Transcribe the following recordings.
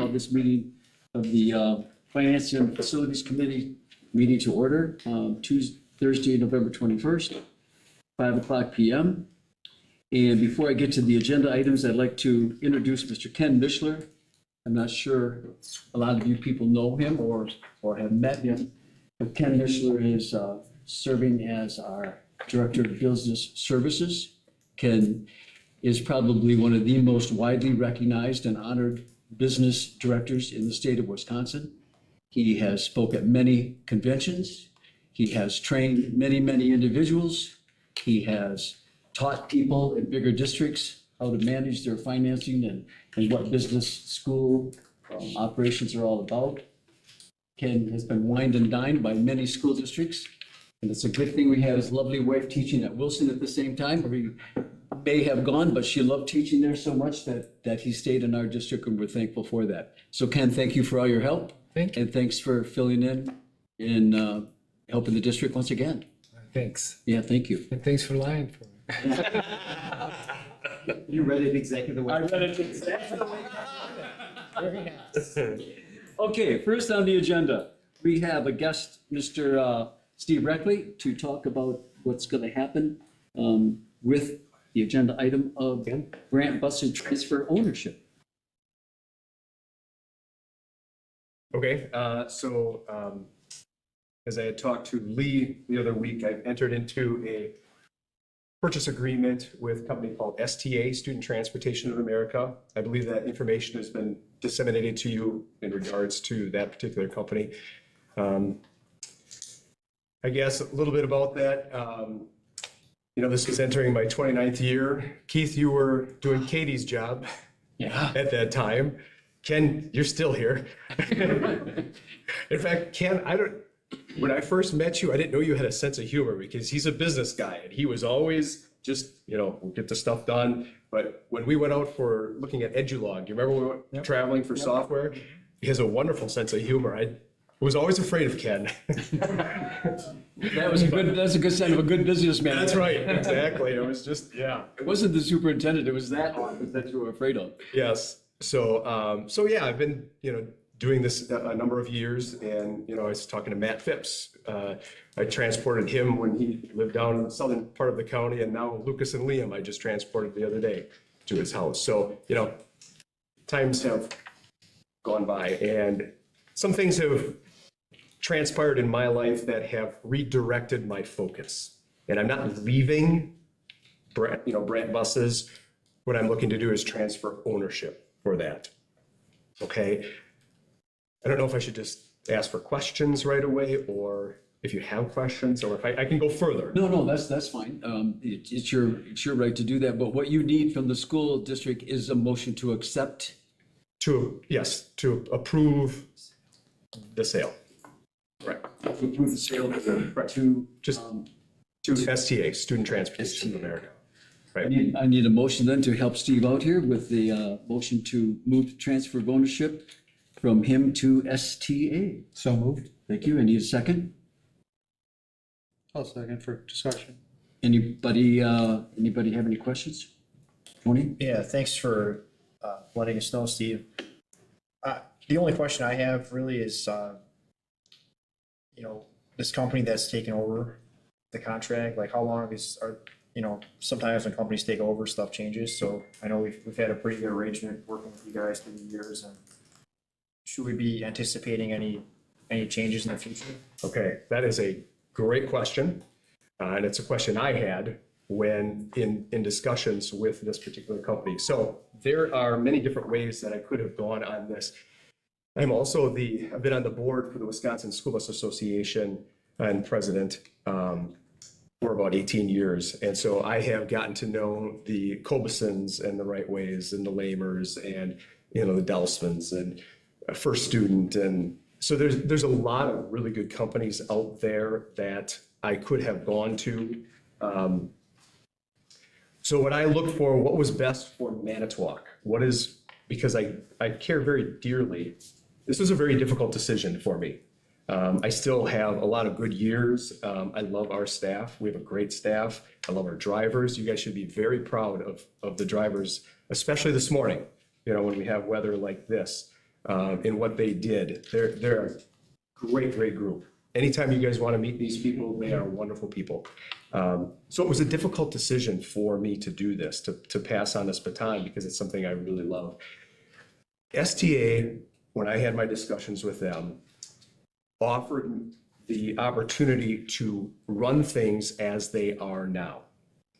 call this meeting of the Finance and Facilities Committee meeting to order, Thursday, November 21st, 5:00 p.m. And before I get to the agenda items, I'd like to introduce Mr. Ken Mishler. I'm not sure a lot of you people know him or have met him, but Ken Mishler is serving as our Director of Business Services. Ken is probably one of the most widely recognized and honored business directors in the state of Wisconsin. He has spoke at many conventions. He has trained many, many individuals. He has taught people in bigger districts how to manage their financing and what business school operations are all about. Ken has been wined and dined by many school districts, and it's a good thing we had his lovely wife teaching at Wilson at the same time, where he may have gone, but she loved teaching there so much that he stayed in our district, and we're thankful for that. So Ken, thank you for all your help. Thank you. And thanks for filling in and helping the district once again. Thanks. Yeah, thank you. And thanks for lying for me. You read it exactly the way. I read it exactly the way. Very nice. Okay, first on the agenda, we have a guest, Mr. Steve Reckley, to talk about what's going to happen with the agenda item of grant bus and transfer ownership. Okay, as I had talked to Lee the other week, I entered into a purchase agreement with a company called STA, Student Transportation of America. I believe that information has been disseminated to you in regards to that particular company. I guess a little bit about that. This was entering my 29th year. Keith, you were doing Katie's job at that time. Ken, you're still here. In fact, Ken, when I first met you, I didn't know you had a sense of humor because he's a business guy and he was always just, we'll get the stuff done. But when we went out for looking at Edulog, you remember when we went traveling for software? He has a wonderful sense of humor. I was always afraid of Ken. That's a good sign of a good businessman. That's right, exactly. It was just, It wasn't the superintendent, it was that you were afraid of. Yes. So I've been, doing this a number of years, and, I was talking to Matt Phipps. I transported him when he lived down in the southern part of the county, and now Lucas and Liam, I just transported the other day to his house. So, times have gone by, and some things have transpired in my life that have redirected my focus. And I'm not leaving Brant Buses. What I'm looking to do is transfer ownership for that. Okay. I don't know if I should just ask for questions right away, or if you have questions, or if I can go further. No, that's fine. It's your right to do that, but what you need from the school district is a motion to accept. To approve the sale. Right. To approve the sale To STA, Student Transportation of America. Right. I need a motion then to help Steve out here with the motion to move the transfer of ownership from him to STA. So moved. Thank you. I need a second. I'll second for discussion. Anybody have any questions? Tony? Yeah, thanks for letting us know, Steve. The only question I have really is, this company that's taken over the contract, like how long sometimes when companies take over, stuff changes. So I know we've had a pretty good arrangement working with you guys through the years, and should we be anticipating any changes in the future? Okay, that is a great question. And it's a question I had when in discussions with this particular company. So there are many different ways that I could have gone on this. I've been on the board for the Wisconsin School Bus Association and president for about 18 years. And so I have gotten to know the Cobusons and the Right Ways and the Lamers and, the Delsmans and First Student. And so there's a lot of really good companies out there that I could have gone to. So when I looked for what was best for Manitowoc, because I care very dearly, this was a very difficult decision for me. I still have a lot of good years. I love our staff. We have a great staff. I love our drivers. You guys should be very proud of the drivers, especially this morning, when we have weather like this. in what they did. They're a great group. Anytime you guys want to meet these people, they are wonderful people. So it was a difficult decision for me to do this, to pass on this baton, because it's something I really love. STA, when I had my discussions with them, offered the opportunity to run things as they are now.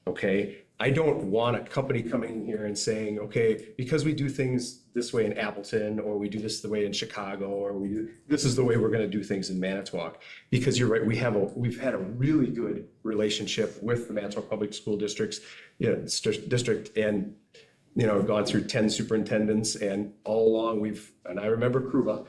Okay, I don't want a company coming in here and saying, okay, because we do things this way in Appleton, or we do this the way in Chicago, or this is the way we're going to do things in Manitowoc. Because you're right, we've had a really good relationship with the Manitowoc Public School Districts, district, and gone through 10 superintendents, and all along and I remember Kruba.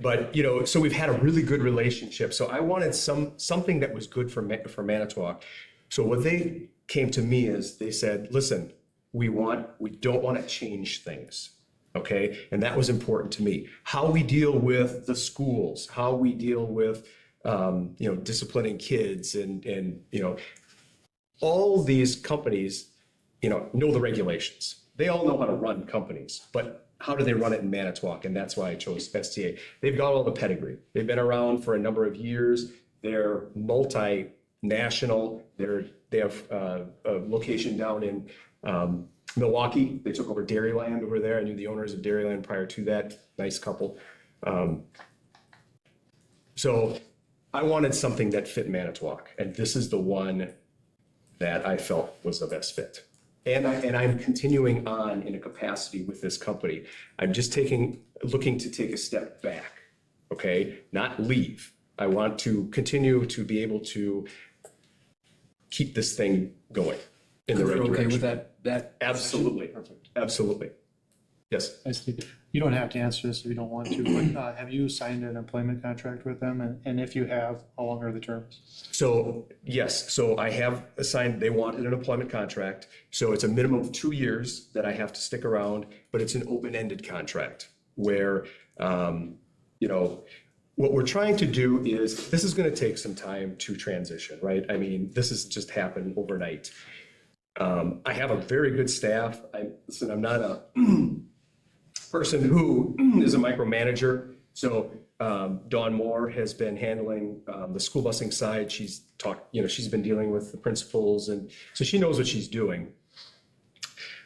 But so we've had a really good relationship. So I wanted something that was good for Manitowoc. So what they came to me is they said, listen, we don't want to change things. Okay. And that was important to me. How we deal with the schools, how we deal with disciplining kids, and all these companies know the regulations. They all know how to run companies, but how do they run it in Manitowoc? And that's why I chose STA. They've got all the pedigree. They've been around for a number of years. They're multinational. They have a location down in Milwaukee. They took over Dairyland over there. I knew the owners of Dairyland prior to that. Nice couple. So I wanted something that fit Manitowoc, and this is the one that I felt was the best fit. And I'm continuing on in a capacity with this company. I'm just looking to take a step back, okay? Not leave. I want to continue to be able to keep this thing going in the right You're okay direction. with that? Absolutely. Perfect. Absolutely. Yes. You don't have to answer this if you don't want to, but have you signed an employment contract with them? And if you have, how long are the terms? So yes, so I have assigned, they wanted an employment contract. So it's a minimum of 2 years that I have to stick around, but it's an open-ended contract where, what we're trying to do is, this is going to take some time to transition, right? I mean, this has just happened overnight. I have a very good staff. I'm not a person who is a micromanager. So Dawn Moore has been handling the school busing side. She's been dealing with the principals, and so she knows what she's doing.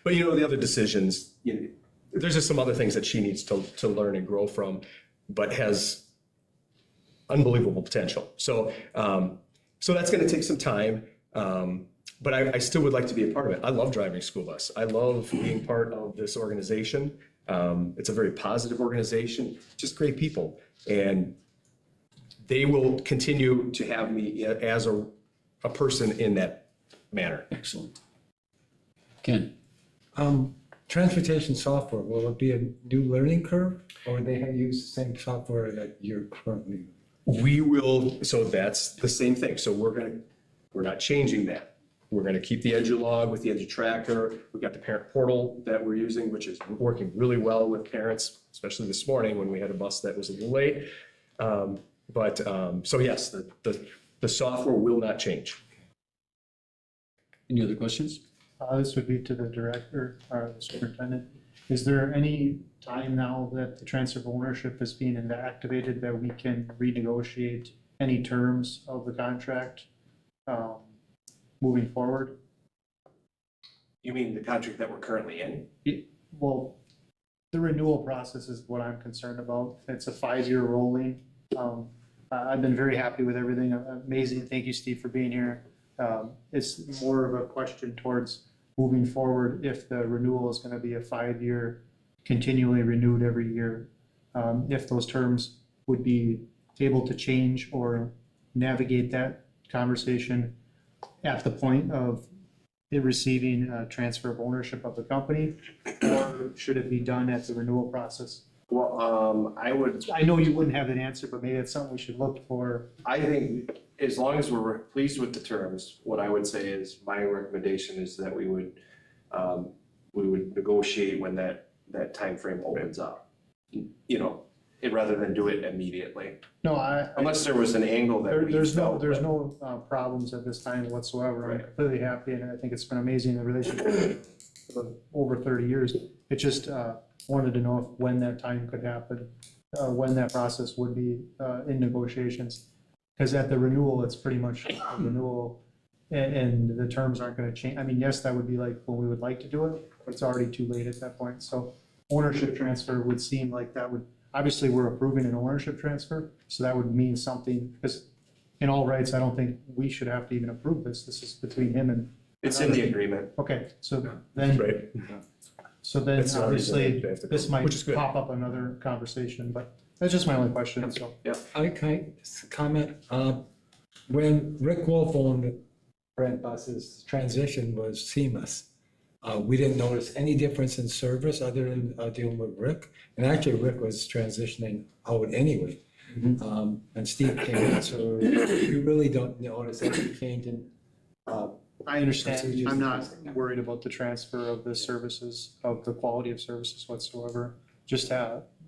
But the other decisions, there's just some other things that she needs to learn and grow from, but has unbelievable potential. So that's going to take some time. But I still would like to be a part of it. I love driving school bus. I love being part of this organization. It's a very positive organization, just great people. And they will continue to have me as a person in that manner. Excellent. Ken? Transportation software, will it be a new learning curve, or they have used the same software that you're currently? We will, so that's the same thing. So we're not changing that. We're going to keep the EduLog with the EduTracker. We've got the parent portal that we're using, which is working really well with parents, especially this morning when we had a bus that was a little late. So yes, the software will not change. Any other questions? This would be to the director or the superintendent. Is there any time now that the transfer of ownership is being activated that we can renegotiate any terms of the contract moving forward? You mean the contract that we're currently in? Well, the renewal process is what I'm concerned about. It's a 5-year rolling. I've been very happy with everything. Amazing. Thank you, Steve, for being here. It's more of a question towards moving forward if the renewal is going to be a 5-year, continually renewed every year. If those terms would be able to change or navigate that conversation at the point of it receiving a transfer of ownership of the company, or should it be done at the renewal process? Well, I know you wouldn't have an answer, but maybe it's something we should look for. I think as long as we're pleased with the terms, what I would say is my recommendation is that we would negotiate when that timeframe opens up. Rather than do it immediately, No, unless there was an angle that we there's felt. no problems at this time whatsoever. I'm completely happy, and I think it's been amazing, the relationship for over 30 years. It just, wanted to know if, when that time could happen, when that process would be in negotiations. Because at the renewal, it's pretty much a renewal, and the terms aren't gonna change. I mean, yes, that would be like when we would like to do it, but it's already too late at that point. So ownership transfer would seem like that would, obviously, we're approving an ownership transfer, so that would mean something, because in all rights, I don't think we should have to even approve this. This is between him and, It's in the agreement. okay, so then, Right. so then That's the only reason obviously, they have to this come, might which is good. pop up another conversation, but that's just my only question, so. I can comment, when Rick Wolf owned Brent Bus's, transition was seamless. We didn't notice any difference in service other than dealing with Rick. And actually, Rick was transitioning out anyway. And Steve came in, so you really don't notice any change in, I understand, Procedures. I'm not worried about the transfer of the services, of the quality of services whatsoever. Just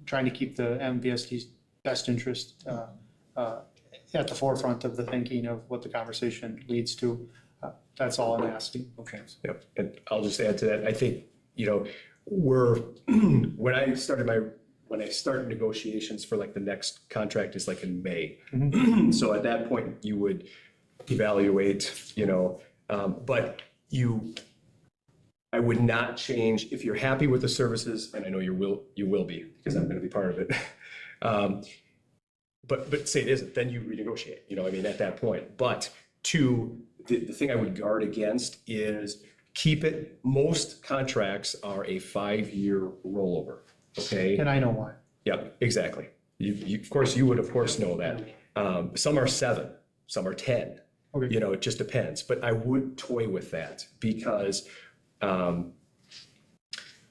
trying to keep the MVSD's best interest at the forefront of the thinking of what the conversation leads to. That's all I'm asking. okay. Yep, and I'll just add to that, I think, when I start negotiations for like the next contract is like in May. So at that point, you would evaluate, but I would not change, if you're happy with the services, and I know you will be, because I'm gonna be part of it. But say it isn't, then you renegotiate, at that point. But the thing I would guard against is keep it, most contracts are a 5-year rollover, okay? And I know why. Yeah, exactly. Of course, you would, of course, know that. Some are 7, some are 10. Okay. It just depends. But I would toy with that because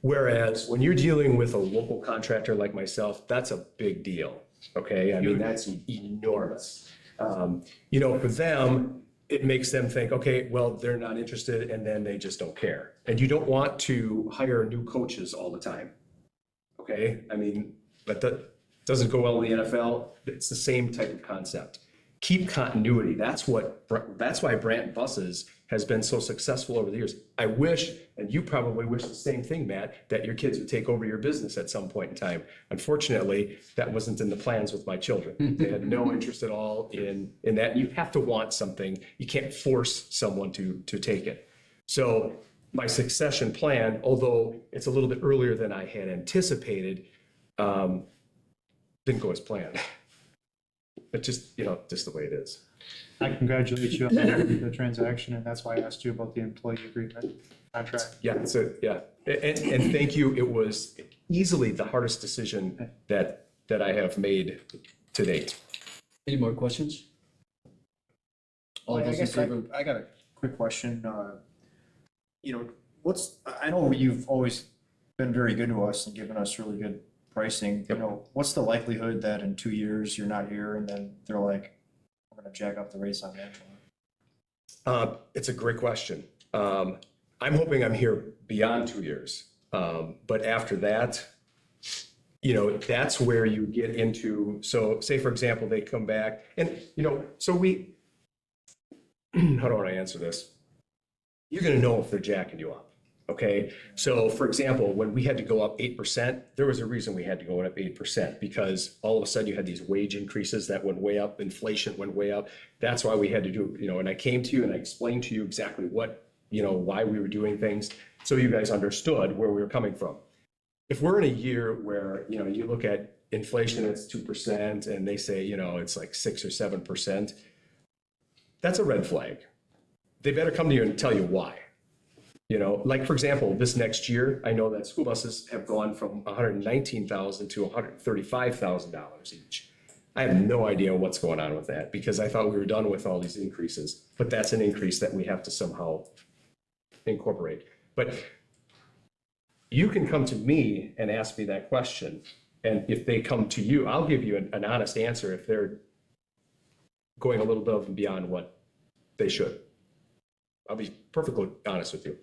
whereas when you're dealing with a local contractor like myself, that's a big deal, okay? I mean, that's enormous. For them, it makes them think, okay, well, they're not interested, and then they just don't care. And you don't want to hire new coaches all the time, okay? I mean, but that doesn't go well in the NFL. It's the same type of concept. Keep continuity. That's why Brant Buses has been so successful over the years. I wish, and you probably wish the same thing, Matt, that your kids would take over your business at some point in time. Unfortunately, that wasn't in the plans with my children. They had no interest at all in that. You have to want something. You can't force someone to take it. So my succession plan, although it's a little bit earlier than I had anticipated, didn't go as planned. But just the way it is. I congratulate you on the transaction, and that's why I asked you about the employee agreement contract. Yeah, and thank you. It was easily the hardest decision that I have made to date. Any more questions? All I those in guess favor? I got a quick question. I know you've always been very good to us and given us really good pricing. What's the likelihood that in 2 years you're not here and then they're like, we're gonna jack up the race on that? It's a great question. I'm hoping I'm here beyond 2 years. But after that, that's where you get into, so say, for example, they come back and, so we, how do I answer this? You're going to know if they're jacking you up. Okay. So for example, when we had to go up 8%, there was a reason we had to go up 8% because all of a sudden you had these wage increases that went way up, inflation went way up. That's why we had to do, and I came to you and I explained to you exactly what, why we were doing things. So you guys understood where we were coming from. If we're in a year where, you look at inflation, it's 2% and they say, it's like 6 or 7%, that's a red flag. They better come to you and tell you why. Like for example, this next year, I know that school buses have gone from $119,000 to $135,000 each. I have no idea what's going on with that because I thought we were done with all these increases, but that's an increase that we have to somehow incorporate. But you can come to me and ask me that question. And if they come to you, I'll give you an honest answer if they're going a little above and beyond what they should. I'll be perfectly honest with you.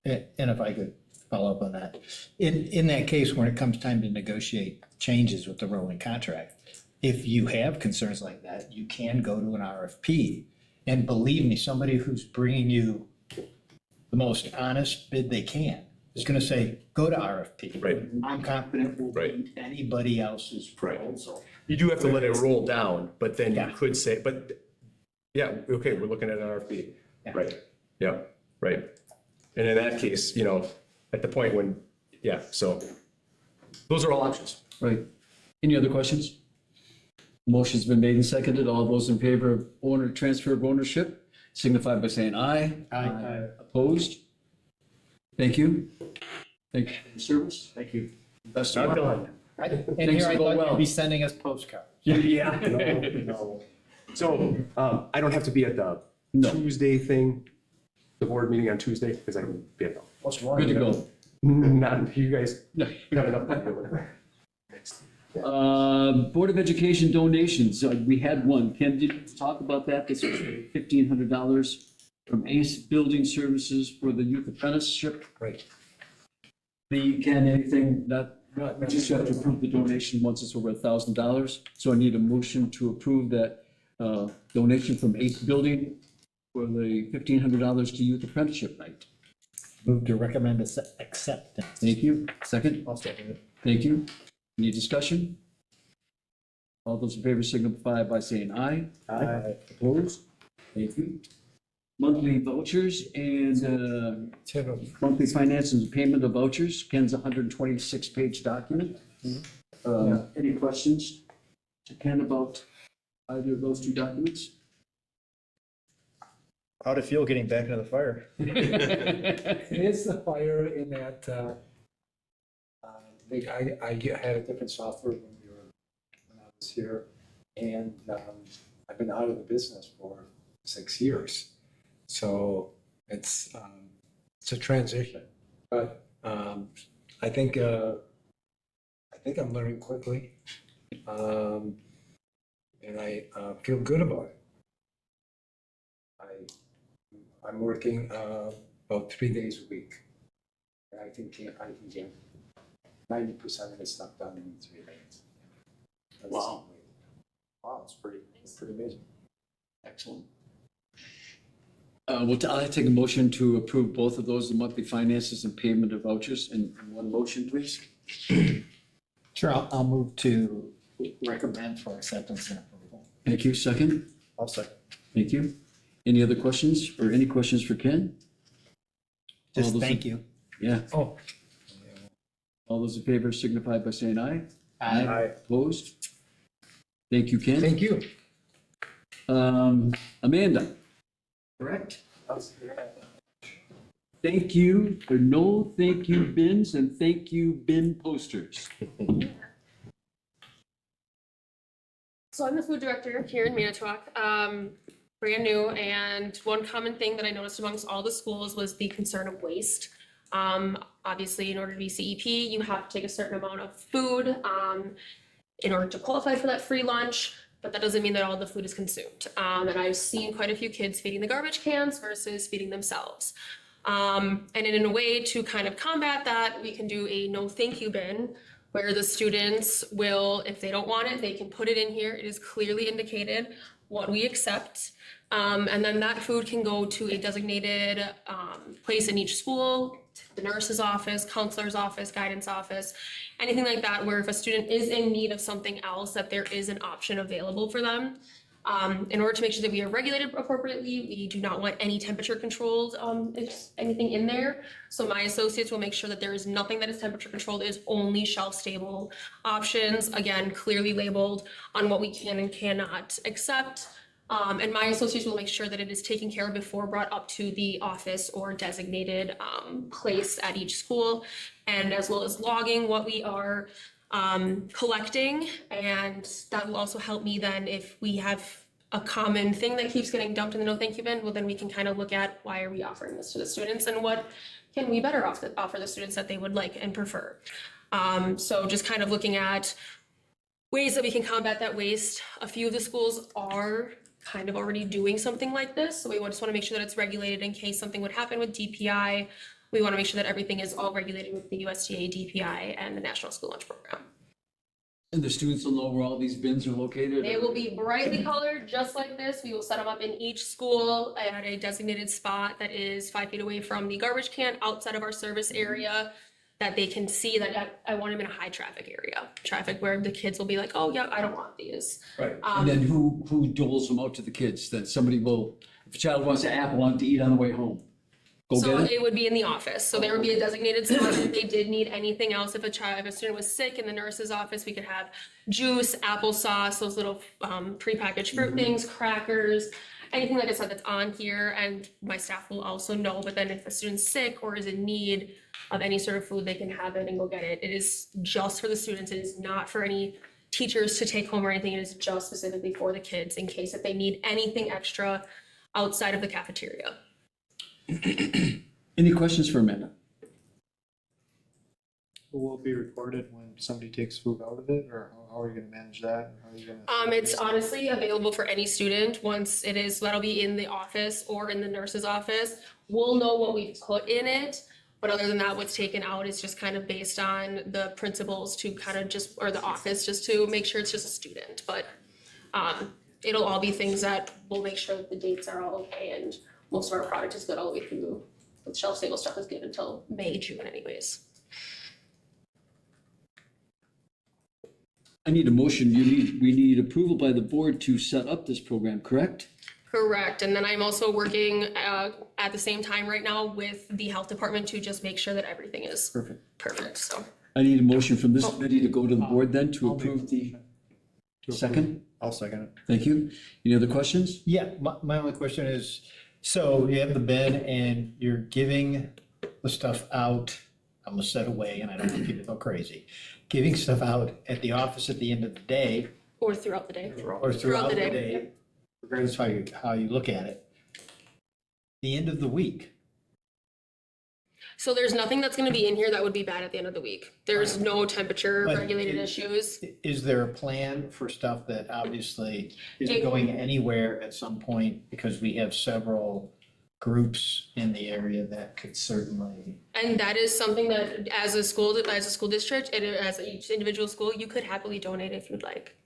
And if I could follow up on that, in that case, when it comes time to negotiate changes with the rolling contract, if you have concerns like that, you can go to an RFP. And believe me, somebody who's bringing you the most honest bid they can was gonna say, go to RFP. Right. I'm confident we'll Right. beat anybody else's Right. proposal. You do have to let it roll down, but then you Yeah. could say, but, yeah, okay, we're looking at an RFP. Yeah. Right, yeah, right. And in that case, you know, at the point when, yeah, so those are all options. Right. Any other questions? Motion's been made and seconded. All those in favor of transfer of ownership signify by saying aye. Aye. Opposed? Thank you. Thank you for your service. Thank you. Best of luck. And Things here I will go thought well. you'd be sending us postcards. Yeah. No. So, I don't have to be at the No. Tuesday thing, the board meeting on Tuesday, because I can be at the. What's wrong? Good to with go. Not, you guys No. have enough to deal with. Board of Education donations, we had one. Ken, did you talk about that? This was $1,500 from Ace Building Services for the youth apprenticeship. Right. Ken, anything that, we just have to approve the donation once it's over $1,000. So I need a motion to approve that donation from Ace Building for the $1,500 to youth apprenticeship night. Move to recommend acceptance. Thank you. Second? I'll second it. Thank you. Any discussion? All those in favor signify by saying aye. Aye. Opposed? Thank you. Monthly vouchers and monthly finances and payment of vouchers. Ken's 126-page document. Any questions to Ken about either of those two documents? How'd it feel getting back into the fire? It is the fire in that, I had a different software when I was here, and I've been out of the business for 6 years. So it's a transition, but I think I'm learning quickly, and I feel good about it. I'm working about 3 days a week. And I can get 90% of the stuff done in 3 days. Wow. Wow, it's pretty amazing. Excellent. I'll take a motion to approve both of those, the monthly finances and payment of vouchers in one motion, please. Sure, I'll move to recommend for acceptance and approval. Thank you. Second? I'll second. Thank you. Any other questions or any questions for Ken? All Just those in- thank you. Yeah. Oh, All those in favor signify by saying aye. Aye. Opposed? Thank you, Ken. thank you. Amanda? Correct? Thank you for no thank you bins and thank you bin posters. So I'm the food director here in Manitowoc, brand new, and one common thing that I noticed amongst all the schools was the concern of waste. Obviously, in order to be CEP, you have to take a certain amount of food in order to qualify for that free lunch, but that doesn't mean that all the food is consumed. And I've seen quite a few kids feeding the garbage cans versus feeding themselves. And in a way to kind of combat that, we can do a no thank you bin where the students will, if they don't want it, they can put it in here. It is clearly indicated what we accept. And then that food can go to a designated place in each school, the nurse's office, counselor's office, guidance office, anything like that, where if a student is in need of something else, that there is an option available for them. In order to make sure that we are regulated appropriately, we do not want any temperature controlled, anything in there. So my associates will make sure that there is nothing that is temperature controlled, it is only shelf stable options, again, clearly labeled on what we can and cannot accept. And my associates will make sure that it is taken care of before brought up to the office or designated place at each school, and as well as logging what we are collecting, and that will also help me then if we have a common thing that keeps getting dumped in the no thank you bin, well then we can kind of look at why are we offering this to the students and what can we better offer the students that they would like and prefer. So just kind of looking at ways that we can combat that waste. A few of the schools are kind of already doing something like this, so we just want to make sure that it's regulated in case something would happen with DPI. We want to make sure that everything is all regulated with the USDA, DPI, and the National School Lunch Program. And the students will know where all these bins are located? They will be brightly colored, just like this. We will set them up in each school at a designated spot that is 5 feet away from the garbage can outside of our service area, that they can see that I want them in a high traffic area, traffic where the kids will be like, oh, yeah, I don't want these. Right, and then who doles them out to the kids? That somebody will, if a child wants an apple on to eat on the way home, go So get it? it would be in the office. So there would be a designated spot if they did need anything else. If a student was sick in the nurse's office, we could have juice, applesauce, those little prepackaged fruit things, crackers, anything like I said that's on here. And my staff will also know, but then if a student's sick or is in need of any sort of food, they can have it and go get it. It is just for the students. It is not for any teachers to take home or anything. It is just specifically for the kids in case if they need anything extra outside of the cafeteria. Any questions for Amanda? Will it be recorded when somebody takes food out of it, or how are you gonna manage that? How are you gonna? It's honestly available for any student. Once it is, that'll be in the office or in the nurse's office. We'll know what we've put in it, but other than that, what's taken out is just kind of based on the principals to kind of just, or the office, just to make sure it's just a student. But it'll all be things that will make sure that the dates are all okay, and most of our product is good all the way through. The shelf stable stuff is good until May, June anyways. I need a motion. We need approval by the board to set up this program, correct? Correct, and then I'm also working at the same time right now with the health department to just make sure that everything is perfect, so. I need a motion from this committee to go to the board then to I'll make a approve the motion to approve. second. I'll second it. Thank you. Any other questions? Yeah, my only question is, so you have the bin and you're giving the stuff out, I'm gonna set away, and I don't want people to go crazy. Giving stuff out at the office at the end of the day, Or throughout the day. or throughout the day, regardless of how you look at it. The end of the week, So there's nothing that's gonna be in here that would be bad at the end of the week. There's no temperature But regulated it- issues. is there a plan for stuff that obviously isn't It- going anywhere at some point? Because we have several groups in the area that could certainly. And that is something that as a school district, and as each individual school, you could happily donate if you'd like.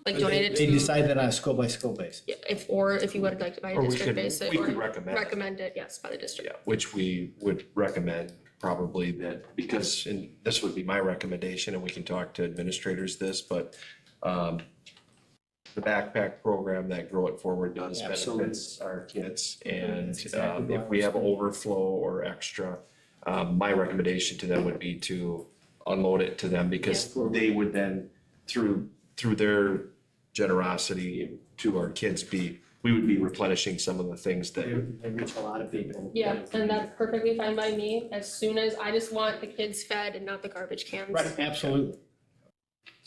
Like donate it They to, decide that on a school by school basis. yeah, if you would like to buy a Or we district could- basis. we or could recommend it. yes, by the district. Yeah, which we would recommend probably that, because, and this would be my recommendation, and we can talk to administrators this, but the backpack program that Grow It Forward does benefits our kids. And exactly if we have overflow or extra, my recommendation to them would be to unload it to them, because they would then, through their generosity to our kids, we would be replenishing some of the things that. They reach a lot of people. Yeah, and that's perfectly fine by me, as soon as, I just want the kids fed and not the garbage cans. Right, absolutely.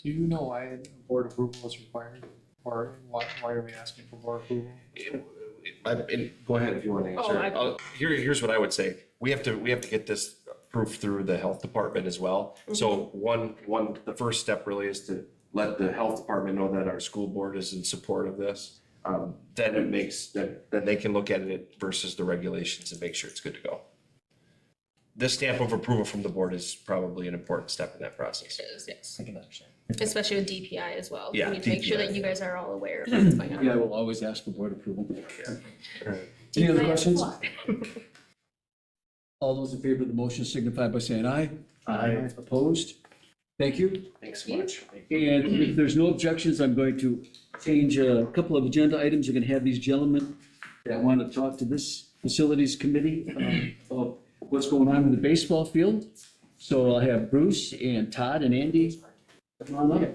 Do you know why board approval is required, or why are we asking for board approval? Go ahead if you want to Oh, answer. Here's what I would say. We have to get this approved through the health department as well. So the first step really is to let the health department know that our school board is in support of this. Then it makes, then they can look at it versus the regulations and make sure it's good to go. This stamp of approval from the board is probably an important step in that process. It is, yes, I can understand. especially with DPI as well. Yeah, We need to make sure DPI. that you guys are all aware of what's going on. Yeah, I will always ask for board approval. Any other questions? All those in favor of the motion signify by saying aye. Aye. Opposed? Thank you. Thanks so much. And if there's no objections, I'm going to change a couple of agenda items. You're going to have these gentlemen that want to talk to this facilities committee of what's going on in the baseball field. So I'll have Bruce and Todd and Andy. Come on up.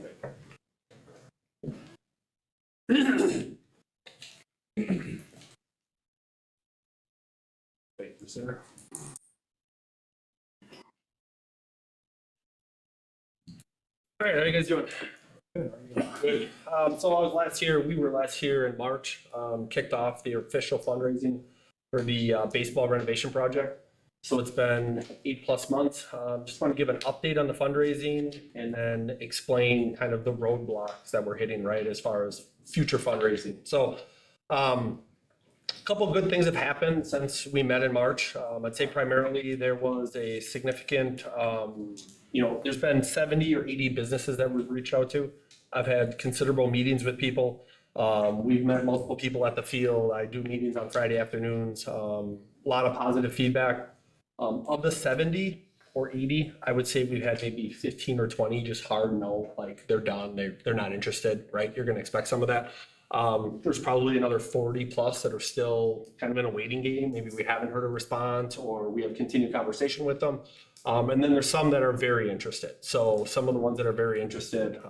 Thank you, sir. All right, how you guys doing? Good. So we were last here in March, kicked off the official fundraising for the baseball renovation project. So it's been 8+ months. Just want to give an update on the fundraising and then explain kind of the roadblocks that we're hitting, right, as far as future fundraising. So a couple of good things have happened since we met in March. I'd say primarily there was a significant there's been 70 or 80 businesses that we've reached out to. I've had considerable meetings with people. We've met multiple people at the field. I do meetings on Friday afternoons. A lot of positive feedback. Of the 70 or 80, I would say we've had maybe 15 or 20 just hard no, like they're done, they're not interested, right? You're going to expect some of that. There's probably another 40 plus that are still kind of in a waiting game. Maybe we haven't heard a response or we have continued conversation with them. And then there's some that are very interested. So some of the ones that are very interested,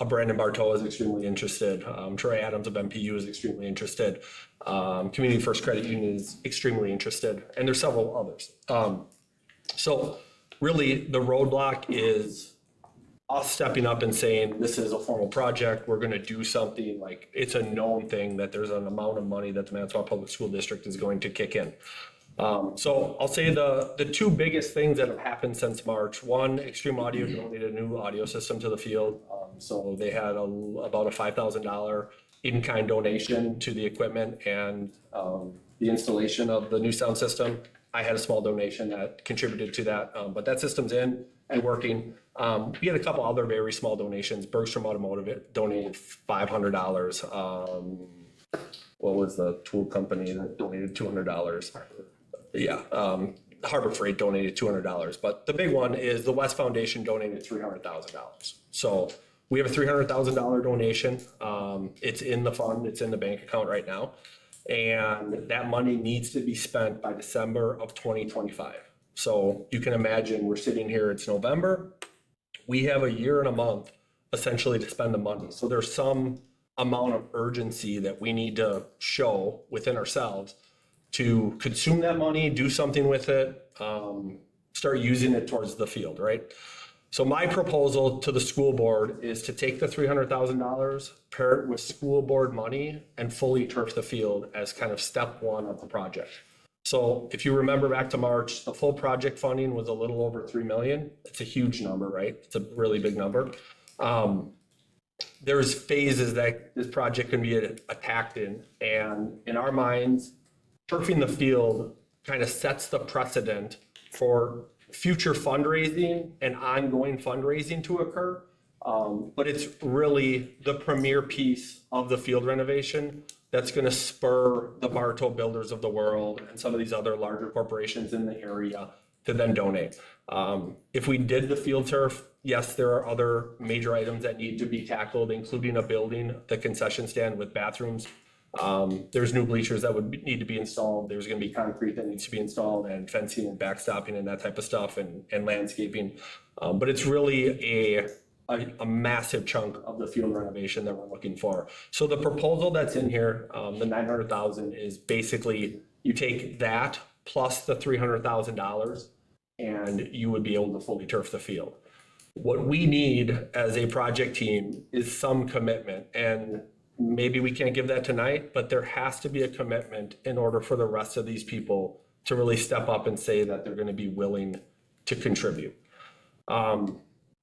Brandon Bartow is extremely interested. Troy Adams of MPU is extremely interested. Community First Credit Union is extremely interested. And there's several others. So really the roadblock is us stepping up and saying, this is a formal project, we're gonna do something, like it's a known thing that there's an amount of money that the Manitowoc Public School District is going to kick in. So I'll say the two biggest things that have happened since March, one, Extreme Audio donated a new audio system to the field. So they had about a $5,000 in-kind donation to the equipment and the installation of the new sound system. I had a small donation that contributed to that, but that system's in and working. We had a couple other very small donations. Bergstrom Automotive donated $500. What was the tool company that donated $200? Yeah, Harbor Freight donated $200. But the big one is the West Foundation donated $300,000. So we have a $300,000 donation. It's in the fund, it's in the bank account right now. And that money needs to be spent by December of 2025. So you can imagine we're sitting here, it's November. We have a year and a month essentially to spend the money. So there's some amount of urgency that we need to show within ourselves to consume that money, do something with it, start using it towards the field, right? So my proposal to the school board is to take the $300,000, pair it with school board money and fully turf the field as kind of step one of the project. So if you remember back to March, the full project funding was a little over 3 million. It's a huge number, right? It's a really big number. There's phases that this project can be attacked in. And in our minds, turfing the field kind of sets the precedent for future fundraising and ongoing fundraising to occur. But it's really the premier piece of the field renovation that's going to spur the Bartow Builders of the world and some of these other larger corporations in the area to then donate. If we did the field turf, yes, there are other major items that need to be tackled, including a building, the concession stand with bathrooms. There's new bleachers that would need to be installed. There's going to be concrete that needs to be installed and fencing and backstopping and that type of stuff and landscaping. But it's really a massive chunk of the field renovation that we're looking for. So the proposal that's in here, the $900,000 is basically you take that plus the $300,000 and you would be able to fully turf the field. What we need as a project team is some commitment, and maybe we can't give that tonight, but there has to be a commitment in order for the rest of these people to really step up and say that they're going to be willing to contribute.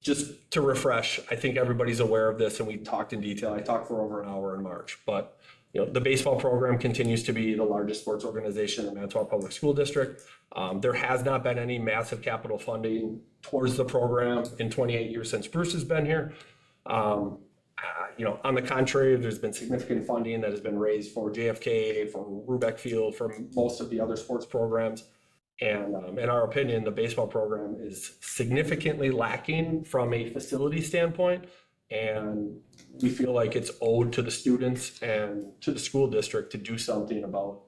Just to refresh, I think everybody's aware of this and we talked in detail. I talked for over an hour in March, but the baseball program continues to be the largest sports organization in the Manitowoc Public School District. There has not been any massive capital funding towards the program in 28 years since Bruce has been here. On the contrary, there's been significant funding that has been raised for JFK, for Rubeck Field, for most of the other sports programs. And in our opinion, the baseball program is significantly lacking from a facility standpoint. And we feel like it's owed to the students and to the school district to do something about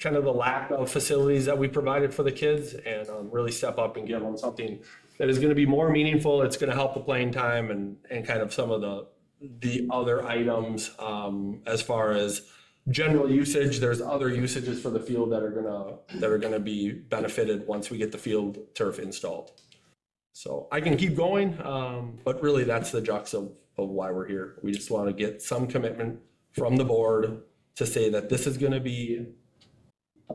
kind of the lack of facilities that we provided for the kids and really step up and give them something that is going to be more meaningful. It's going to help the playing time and kind of some of the other items as far as general usage. There's other usages for the field that are gonna be benefited once we get the field turf installed. So I can keep going, but really that's the crux of why we're here. We just want to get some commitment from the board to say that this is going to be,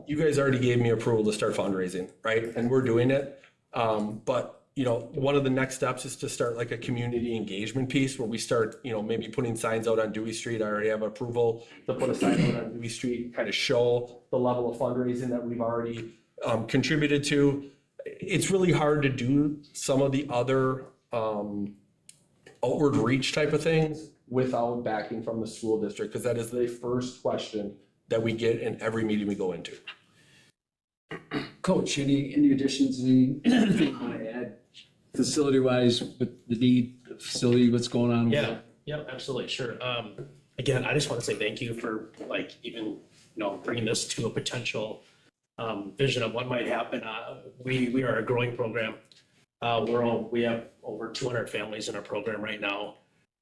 you guys already gave me approval to start fundraising, right? And we're doing it. But one of the next steps is to start like a community engagement piece where we start, maybe putting signs out on Dewey Street. I already have approval to put a sign out on Dewey Street, kind of show the level of fundraising that we've already contributed to. it's really hard to do some of the other outward reach type of things without backing from the school district, because that is the first question that we get in every meeting we go into. Coach, any additions, anything you want to add facility-wise with the need, the facility, what's going on? with Yeah, it? yeah, absolutely, sure. Again, I just want to say thank you for like even, bringing this to a potential vision of what might happen. We are a growing program. We have over 200 families in our program right now,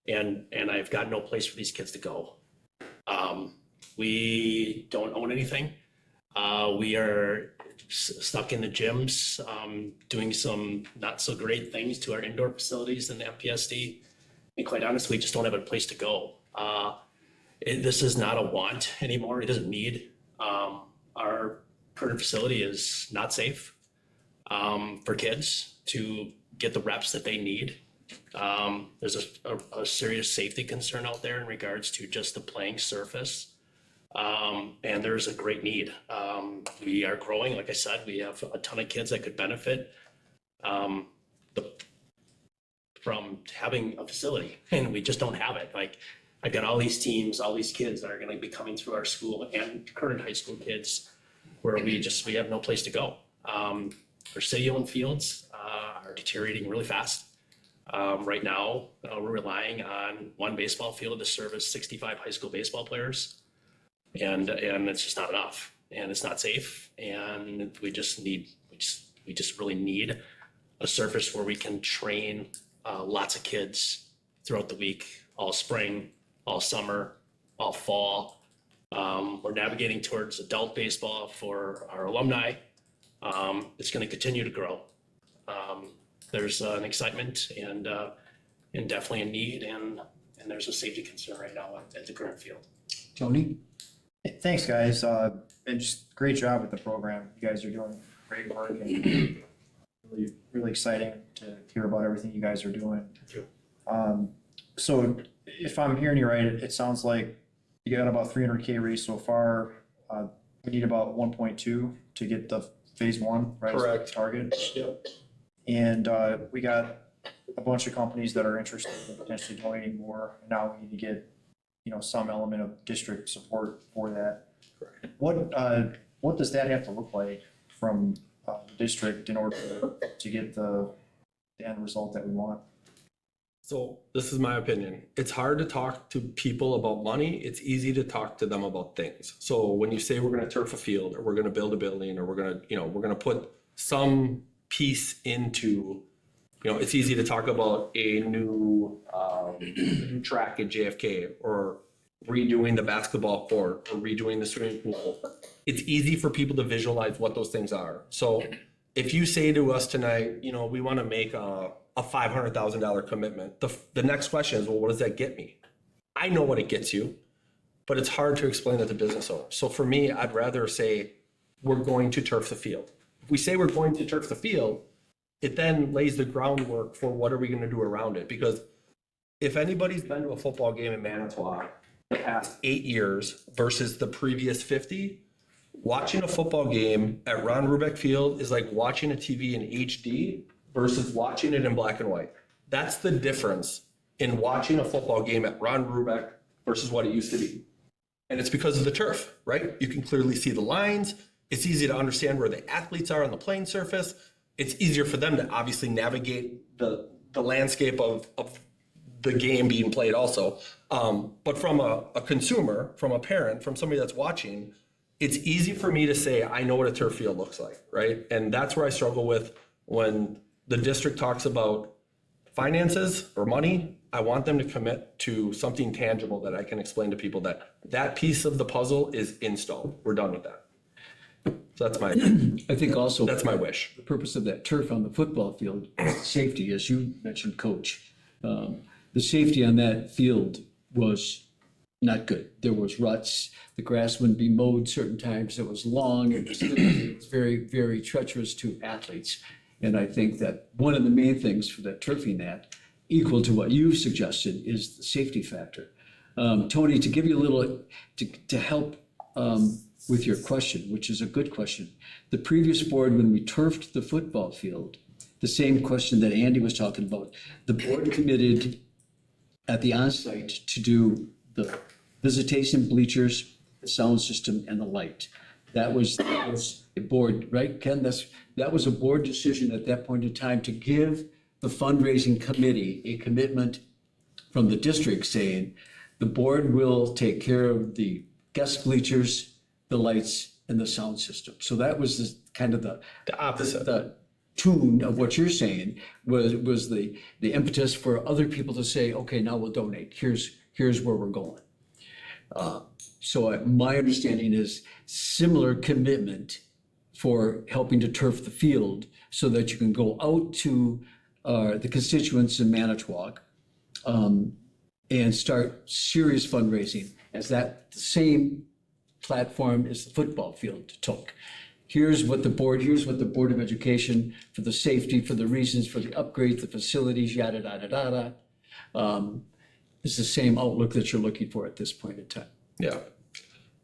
and I've got no place for these kids to go. We don't own anything. We are stuck in the gyms, doing some not so great things to our indoor facilities in the MPSD. And quite honestly, we just don't have a place to go. This is not a want anymore. It doesn't need. Our current facility is not safe for kids to get the reps that they need. There's a serious safety concern out there in regards to just the playing surface. And there's a great need. We are growing, like I said, we have a ton of kids that could benefit from having a facility, and we just don't have it. Like, I've got all these teams, all these kids that are going to be coming through our school, and current high school kids, where we have no place to go. Our city-owned fields are deteriorating really fast. Right now, we're relying on one baseball field to service 65 high school baseball players. And it's just not enough, and it's not safe, and we just really need a surface where we can train lots of kids throughout the week, all spring, all summer, all fall. We're navigating towards adult baseball for our alumni. It's going to continue to grow. There's an excitement and definitely a need, and there's a safety concern right now at the current field. Tony? Thanks, guys. And just great job with the program. You guys are doing great work and really, really exciting to hear about everything you guys are doing. Thank you. So if I'm hearing you right, it sounds like you got about 300K raised so far. We need about 1.2 to get the phase one, right? Correct. Target. Yep. And we got a bunch of companies that are interested in potentially donating more. Now we need to get, some element of district support for that. Correct. What does that have to look like from the district in order to get the end result that we want? So this is my opinion. It's hard to talk to people about money. It's easy to talk to them about things. So when you say we're going to turf a field, or we're going to build a building, or we're going to put some piece into, it's easy to talk about a new track at JFK, or redoing the basketball court, or redoing the swimming pool. It's easy for people to visualize what those things are. So if you say to us tonight, we want to make a $500,000 commitment, the next question is, well, what does that get me? I know what it gets you, but it's hard to explain that to business owners. So for me, I'd rather say we're going to turf the field. If we say we're going to turf the field, it then lays the groundwork for what are we going to do around it. Because if anybody's been to a football game in Manitowoc the past 8 years versus the previous 50, watching a football game at Ron Rubeck Field is like watching a TV in HD versus watching it in black and white. That's the difference in watching a football game at Ron Rubeck versus what it used to be. And it's because of the turf, right? You can clearly see the lines. It's easy to understand where the athletes are on the playing surface. It's easier for them to obviously navigate the landscape of the game being played also. But from a consumer, from a parent, from somebody that's watching, it's easy for me to say, I know what a turf field looks like, right? And that's where I struggle with when the district talks about finances or money. I want them to commit to something tangible that I can explain to people that piece of the puzzle is installed. We're done with that. So that's I think also. That's my wish. The purpose of that turf on the football field is safety, as you mentioned, Coach. The safety on that field was not good. There was ruts. The grass wouldn't be mowed certain times. It was long. It was very, very treacherous to athletes. And I think that one of the main things for that turfing that, equal to what you suggested, is the safety factor. Tony, to give you a little, to help with your question, which is a good question. The previous board, when we turfed the football field, the same question that Andy was talking about, the board committed at the onsite to do the visitation bleachers, the sound system, and the light. That was a board, right, Ken? That was a board decision at that point in time to give the fundraising committee a commitment from the district saying, the board will take care of the guest bleachers, the lights, and the sound system. So that was the kind of the opposite. the tune of what you're saying was the impetus for other people to say, okay, now we'll donate. Here's where we're going. So my understanding is similar commitment for helping to turf the field so that you can go out to the constituents in Manitowoc and start serious fundraising as that same platform as the football field took. Here's what the Board of Education, for the safety, for the reasons, for the upgrades, the facilities, yada, yada, yada. It's the same outlook that you're looking for at this point in time. Yeah.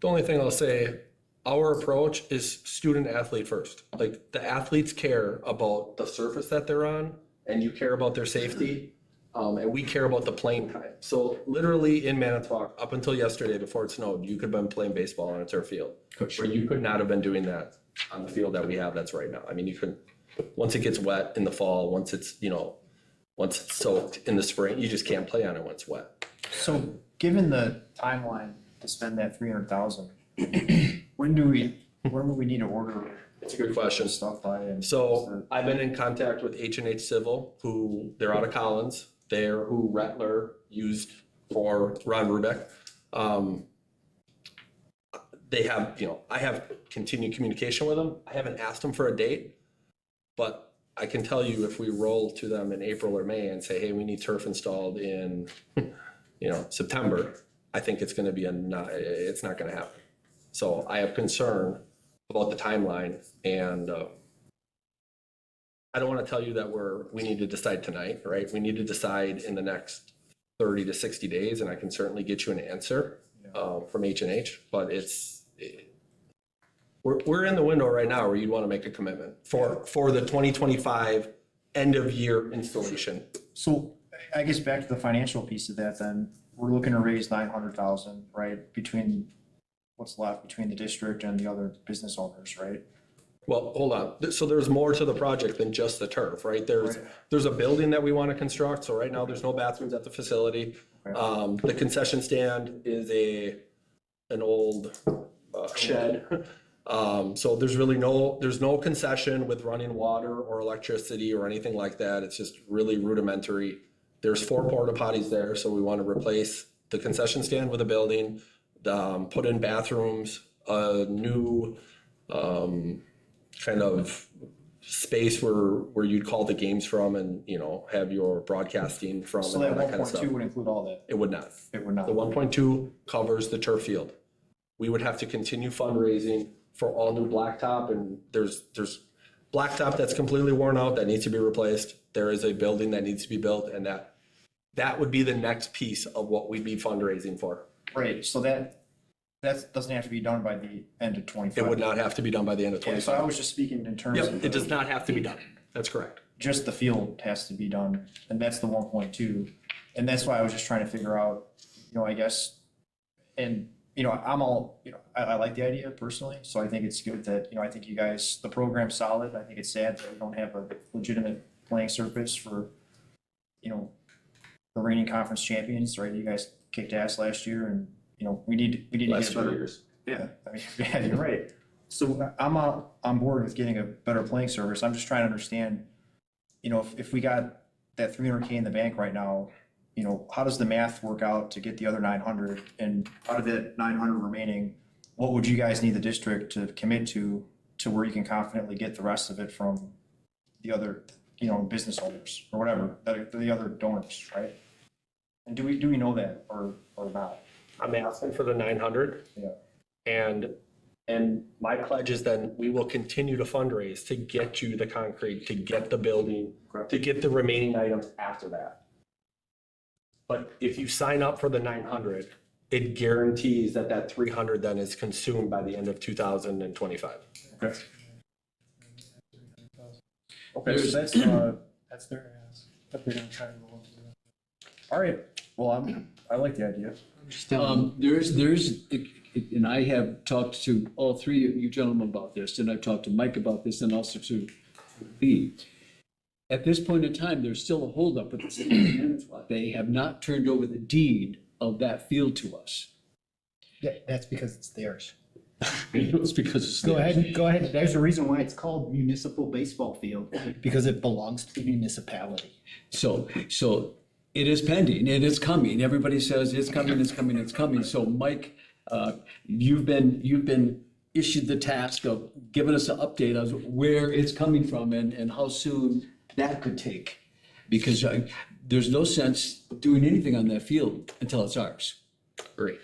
The only thing I'll say, our approach is student athlete first. Like the athletes care about the surface that they're on and you care about their safety. And we care about the playing time. So literally in Manitowoc, up until yesterday before it snowed, you could have been playing baseball on a turf field. Where you could not have been doing that on the field that we have that's right now. I mean, you couldn't, once it gets wet in the fall, once it's soaked in the spring, you just can't play on it when it's wet. So given the timeline to spend that 300,000, when do we need to order It's a good question. stuff by? And So I've been in contact with H&H Civil, who they're out of Collins. They're who Rattler used for Ron Rubeck. They have, I have continued communication with them. I haven't asked them for a date, but I can tell you if we roll to them in April or May and say, hey, we need turf installed in, September, I think it's going to be it's not going to happen. So I have concern about the timeline, and I don't want to tell you that we need to decide tonight, right? We need to decide in the next 30 to 60 days, and I can certainly get you an answer from H&H, but we're in the window right now where you'd want to make a commitment for the 2025 end of year installation. So I guess back to the financial piece of that, then we're looking to raise 900,000, right? Between what's left between the district and the other business owners, right? Well, hold on. So there's more to the project than just the turf, right? There's a building that we want to construct. So right now there's no bathrooms at the facility. Okay. The concession stand is an old shed. So there's no concession with running water or electricity or anything like that. It's just really rudimentary. There's 4 porta potties there. So we want to replace the concession stand with a building, put in bathrooms, a new, kind of space where you'd call the games from and, have your broadcasting from So and all that that kind of stuff. 1.2 would include all that? It would not. It would not. The 1.2 covers the turf field. We would have to continue fundraising for all new blacktop, and there's blacktop that's completely worn out that needs to be replaced. There is a building that needs to be built, and that would be the next piece of what we'd be fundraising for. Right, so that doesn't have to be done by the end of 25. It would not have to be done by the end of Yeah, so I 25. was just speaking in terms Yep, of. it does not have to be done. That's correct. Just the field has to be done, and that's the 1.2. And that's why I was just trying to figure out, I guess, and, I'm all, I like the idea personally, so I think it's good that, I think you guys, the program's solid. I think it's sad that we don't have a legitimate playing surface for, the reigning conference champions, right? You guys kicked ass last year, and, we need to Last get 2 better. years. Yeah, I mean, yeah, you're right. So I'm on board with getting a better playing service. I'm just trying to understand, if we got that 300K in the bank right now, how does the math work out to get the other 900? And out of that 900 remaining, what would you guys need the district to commit to where you can confidently get the rest of it from the other, business owners or whatever, the other donors, right? And do we know that or not? I'm asking for the 900. Yeah. And my pledge is then we will continue to fundraise to get you the concrete, to get the building, to get the remaining items after that. But if you sign up for the 900 it guarantees that that 300 then is consumed by the end of 2025. Okay, so that's, That's their ask, that they're gonna try to roll into that. all right, well, I like the idea. And I have talked to all three of you gentlemen about this, and I've talked to Mike about this, and also to Lee. At this point in time, there's still a holdup with the city of Manitowoc. They have not turned over the deed of that field to us. That's because it's theirs. It's because it's Go theirs. ahead, go ahead. There's a reason why it's called municipal baseball field, because it belongs to the municipality. So it is pending, it is coming. Everybody says it's coming, it's coming, it's coming. So Mike, you've been issued the task of giving us an update on where it's coming from and how soon that could take. Because there's no sense doing anything on that field until it's ours. Great.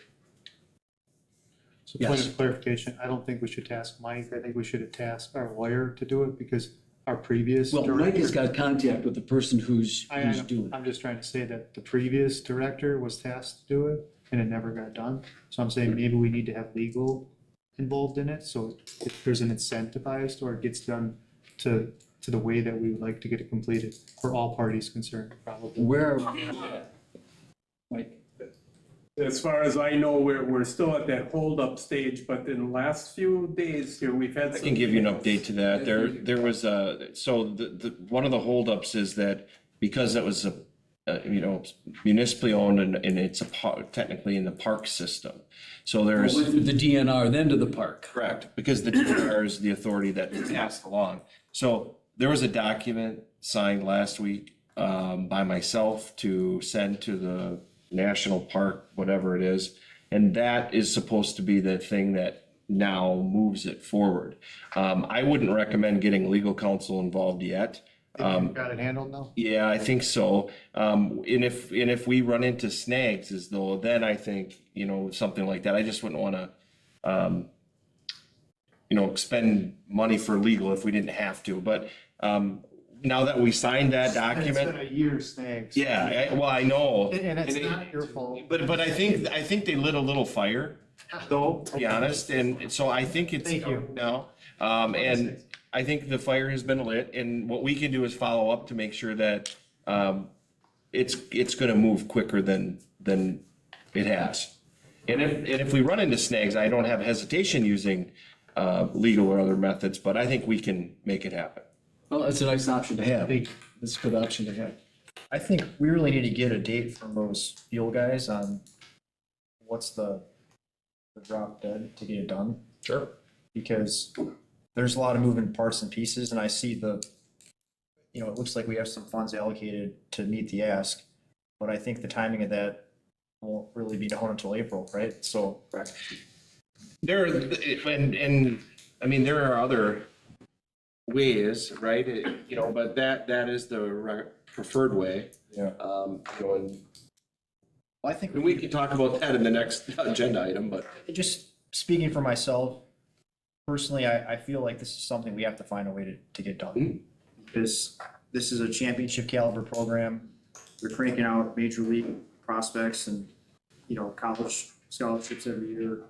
So point Yes. of clarification, I don't think we should task Mike, I think we should task our lawyer to do it, because our previous Well, Mike has director. got contact with the person who's I doing it. I'm just trying to say that the previous director was tasked to do it, and it never got done. So I'm saying maybe we need to have legal involved in it, so if there's an incentivized, or it gets done to the way that we would like to get it completed, for all parties concerned, probably. Where are we at? Mike? As far as I know, we're still at that hold-up stage, but in the last few days here, we've had I some. can give you an update to that. There was so one of the holdups is that because it was municipally owned and it's technically in the park system. So there's. Went through the DNR, then to the park. Correct, because the DNR is the authority that passed along. So there was a document signed last week by myself to send to the national park, whatever it is. And that is supposed to be the thing that now moves it forward. I wouldn't recommend getting legal counsel involved yet. Got it handled now? Yeah, I think so. And if we run into snags as though, then I think, something like that, I just wouldn't want to, expend money for legal if we didn't have to. But now that we signed that It's been document, a year, snags. yeah, I know. And it's not your fault. But I think they lit a little fire, though, to be honest, and so I think it's Thank you. out now. And I think the fire has been lit, and what we can do is follow up to make sure that it's gonna move quicker than it has. And if we run into snags, I don't have hesitation using legal or other methods, but I think we can make it happen. Well, it's a nice option to have. It's a good option to have. I think we really need to get a date from those field guys on what's the drop dead to get it done. Sure. Because there's a lot of moving parts and pieces, and I see it looks like we have some funds allocated to meet the ask, but I think the timing of that won't really be known until April, right? So. There, and I mean, there are other ways, right? But that is the preferred way. Yeah. And I think we can talk about that in the next agenda item, but. just speaking for myself, personally, I feel like this is something we have to find a way to get done. Because this is a championship caliber program. They're cranking out major league prospects and, college scholarships every year.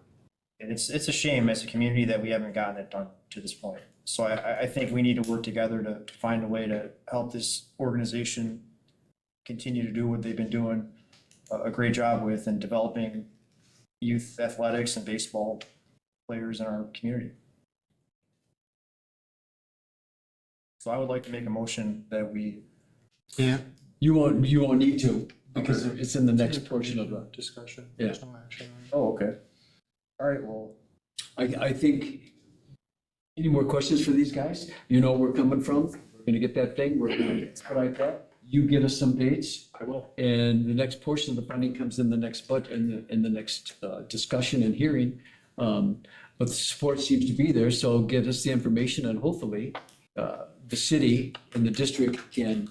And it's a shame as a community that we haven't gotten it done to this point. So I think we need to work together to find a way to help this organization continue to do what they've been doing a great job with in developing youth athletics and baseball players in our community. So I would like to make a motion that we, Yeah. You won't need to, because it's in the next portion of the. Discussion. Yeah. There's no action on it. oh, okay. All right, well, I think, any more questions for these guys? You know where we're coming from. We're gonna get that thing, we're gonna expedite that. You get us some dates. I will. And the next portion of the funding comes in the next in the next discussion and hearing. But the support seems to be there, so get us the information and hopefully the city and the district can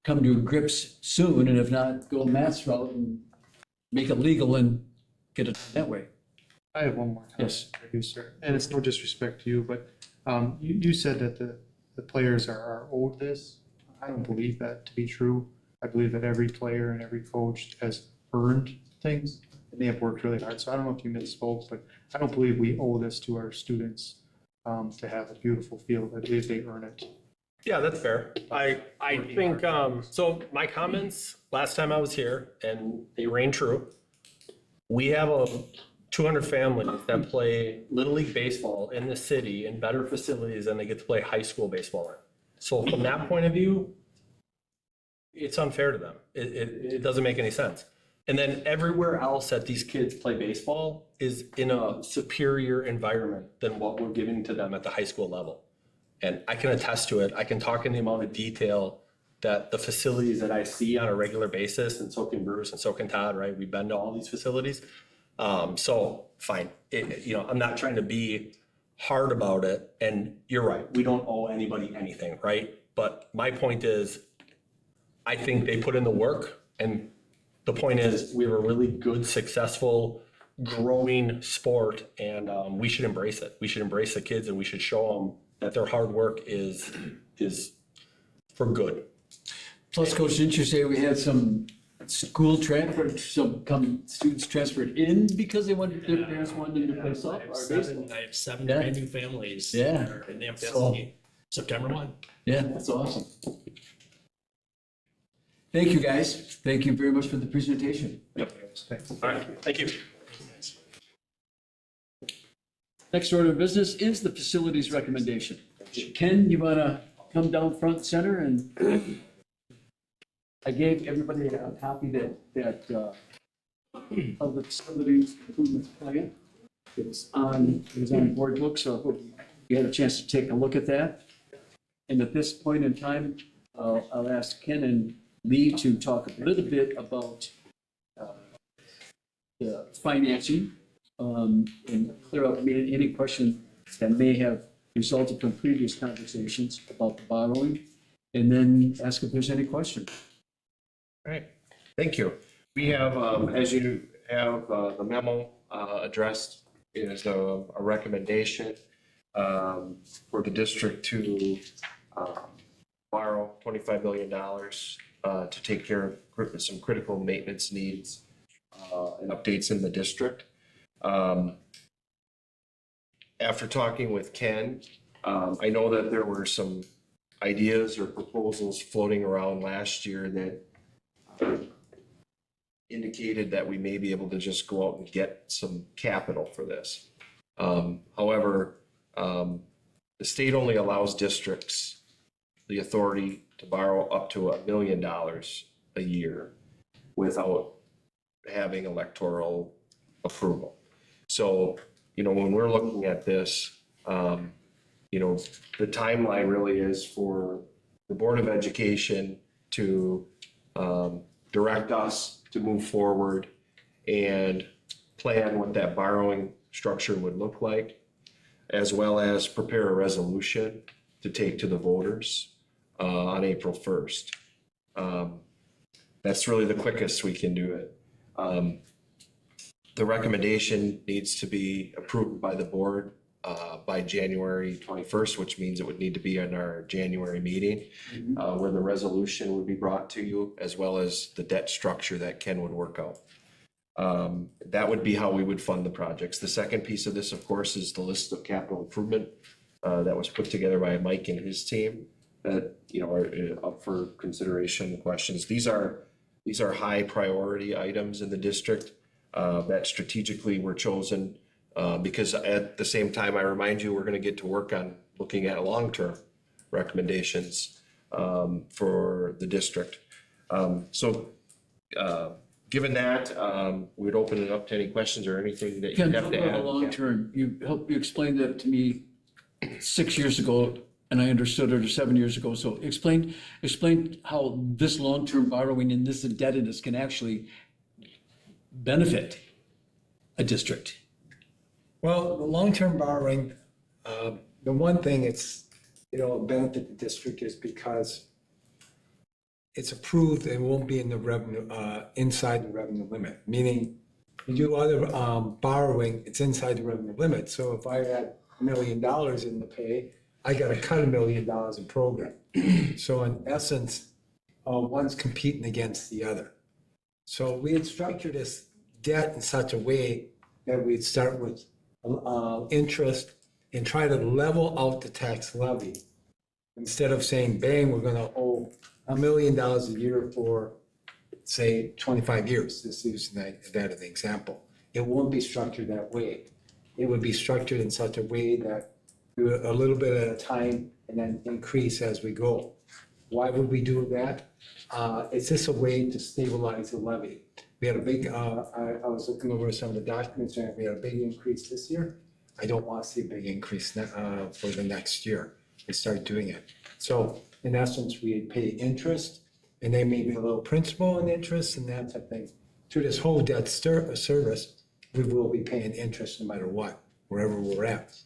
come to grips soon, and if not, go Matt's route and make it legal and get it that way. I have one more comment. Yes. for you, sir, and it's no disrespect to you, but you said that the players are owed this. I don't believe that to be true. I believe that every player and every coach has earned things. and they have worked really hard. So I don't know if you misspoke, but I don't believe we owe this to our students to have a beautiful field. I believe they earn it. Yeah, that's fair. I think, so my comments last time I was here, and they rang true. We have 200 families that play Little League Baseball in the city in better facilities than they get to play high school baseball in. So from that point of view, it's unfair to them. It doesn't make any sense. And then everywhere else that these kids play baseball is in a superior environment than what we're giving to them at the high school level. And I can attest to it. I can talk in the amount of detail that the facilities that I see on a regular basis, and so can Bruce and so can Todd, right? We've been to all these facilities. So fine, I'm not trying to be hard about it. And you're right, we don't owe anybody anything, right? But my point is, I think they put in the work, and the point is, we have a really good, successful, growing sport, and we should embrace it. We should embrace the kids, and we should show them that their hard work is for good. Plus, Coach, didn't you say we had some school transfer, students transferred in because their parents wanted them to play softball? I have seven Yeah. brand new families. Yeah. that are in the MPSC, September 1. Yeah, that's awesome. Thank you, guys. Thank you very much for the presentation. All right, thank you. Next order of business is the facilities recommendation. Ken, you want to come down front and center? And I gave everybody a copy of the facilities improvements plan. It was on board book, so I hope you had a chance to take a look at that. And at this point in time, I'll ask Ken and Lee to talk a little bit about the financing and clear up any question that may have resulted from previous conversations about the borrowing, and then ask if there's any questions. All right, thank you. We have, as you have the memo addressed, is a recommendation for the district to borrow $25 million to take care of some critical maintenance needs and updates in the district. After talking with Ken, I know that there were some ideas or proposals floating around last year that indicated that we may be able to just go out and get some capital for this. However, the state only allows districts the authority to borrow up to $1 million a year without having electoral approval. So, when we're looking at this, the timeline really is for the Board of Education to direct us to move forward and plan what that borrowing structure would look like, as well as prepare a resolution to take to the voters on April 1st. That's really the quickest we can do it. The recommendation needs to be approved by the board by January 21st, which means it would need to be in our January meeting, where the resolution would be brought to you, as well as the debt structure that Ken would work out. That would be how we would fund the projects. The second piece of this, of course, is the list of capital improvement that was put together by Mike and his team that, are up for consideration and questions. These are high priority items in the district that strategically were chosen because at the same time, I remind you, we're going to get to work on looking at long-term recommendations for the district. Given that, we'd open it up to any questions or anything that you Ken, have talk to about add. the long term. You explained that to me 6 years ago, and I understood it, or 7 years ago. So explain how this long-term borrowing and this indebtedness can actually benefit a district. Well, the long-term borrowing, the one thing benefit the district is because it's approved, it won't be in the revenue, inside the revenue limit, meaning you do other borrowing, it's inside the revenue limit. So if I had $1 million in the pay, I got to cut $1 million in program. So in essence, one's competing against the other. So we had structured this debt in such a way that we'd start with interest and try to level out the tax levy. Instead of saying, bang, we're gonna owe $1 million a year for, say, 25 years, just using that as an example. It won't be structured that way. It would be structured in such a way that do it a little bit at a time and then increase as we go. Why would we do that? It's just a way to stabilize the levy. We had a big, I was looking over some of the documents, and we had a big increase this year. I don't want to see a big increase for the next year. We start doing it. So in essence, we pay interest, and then maybe a little principal and interest and that type of thing. Through this whole debt service, we will be paying interest no matter what, wherever we're at.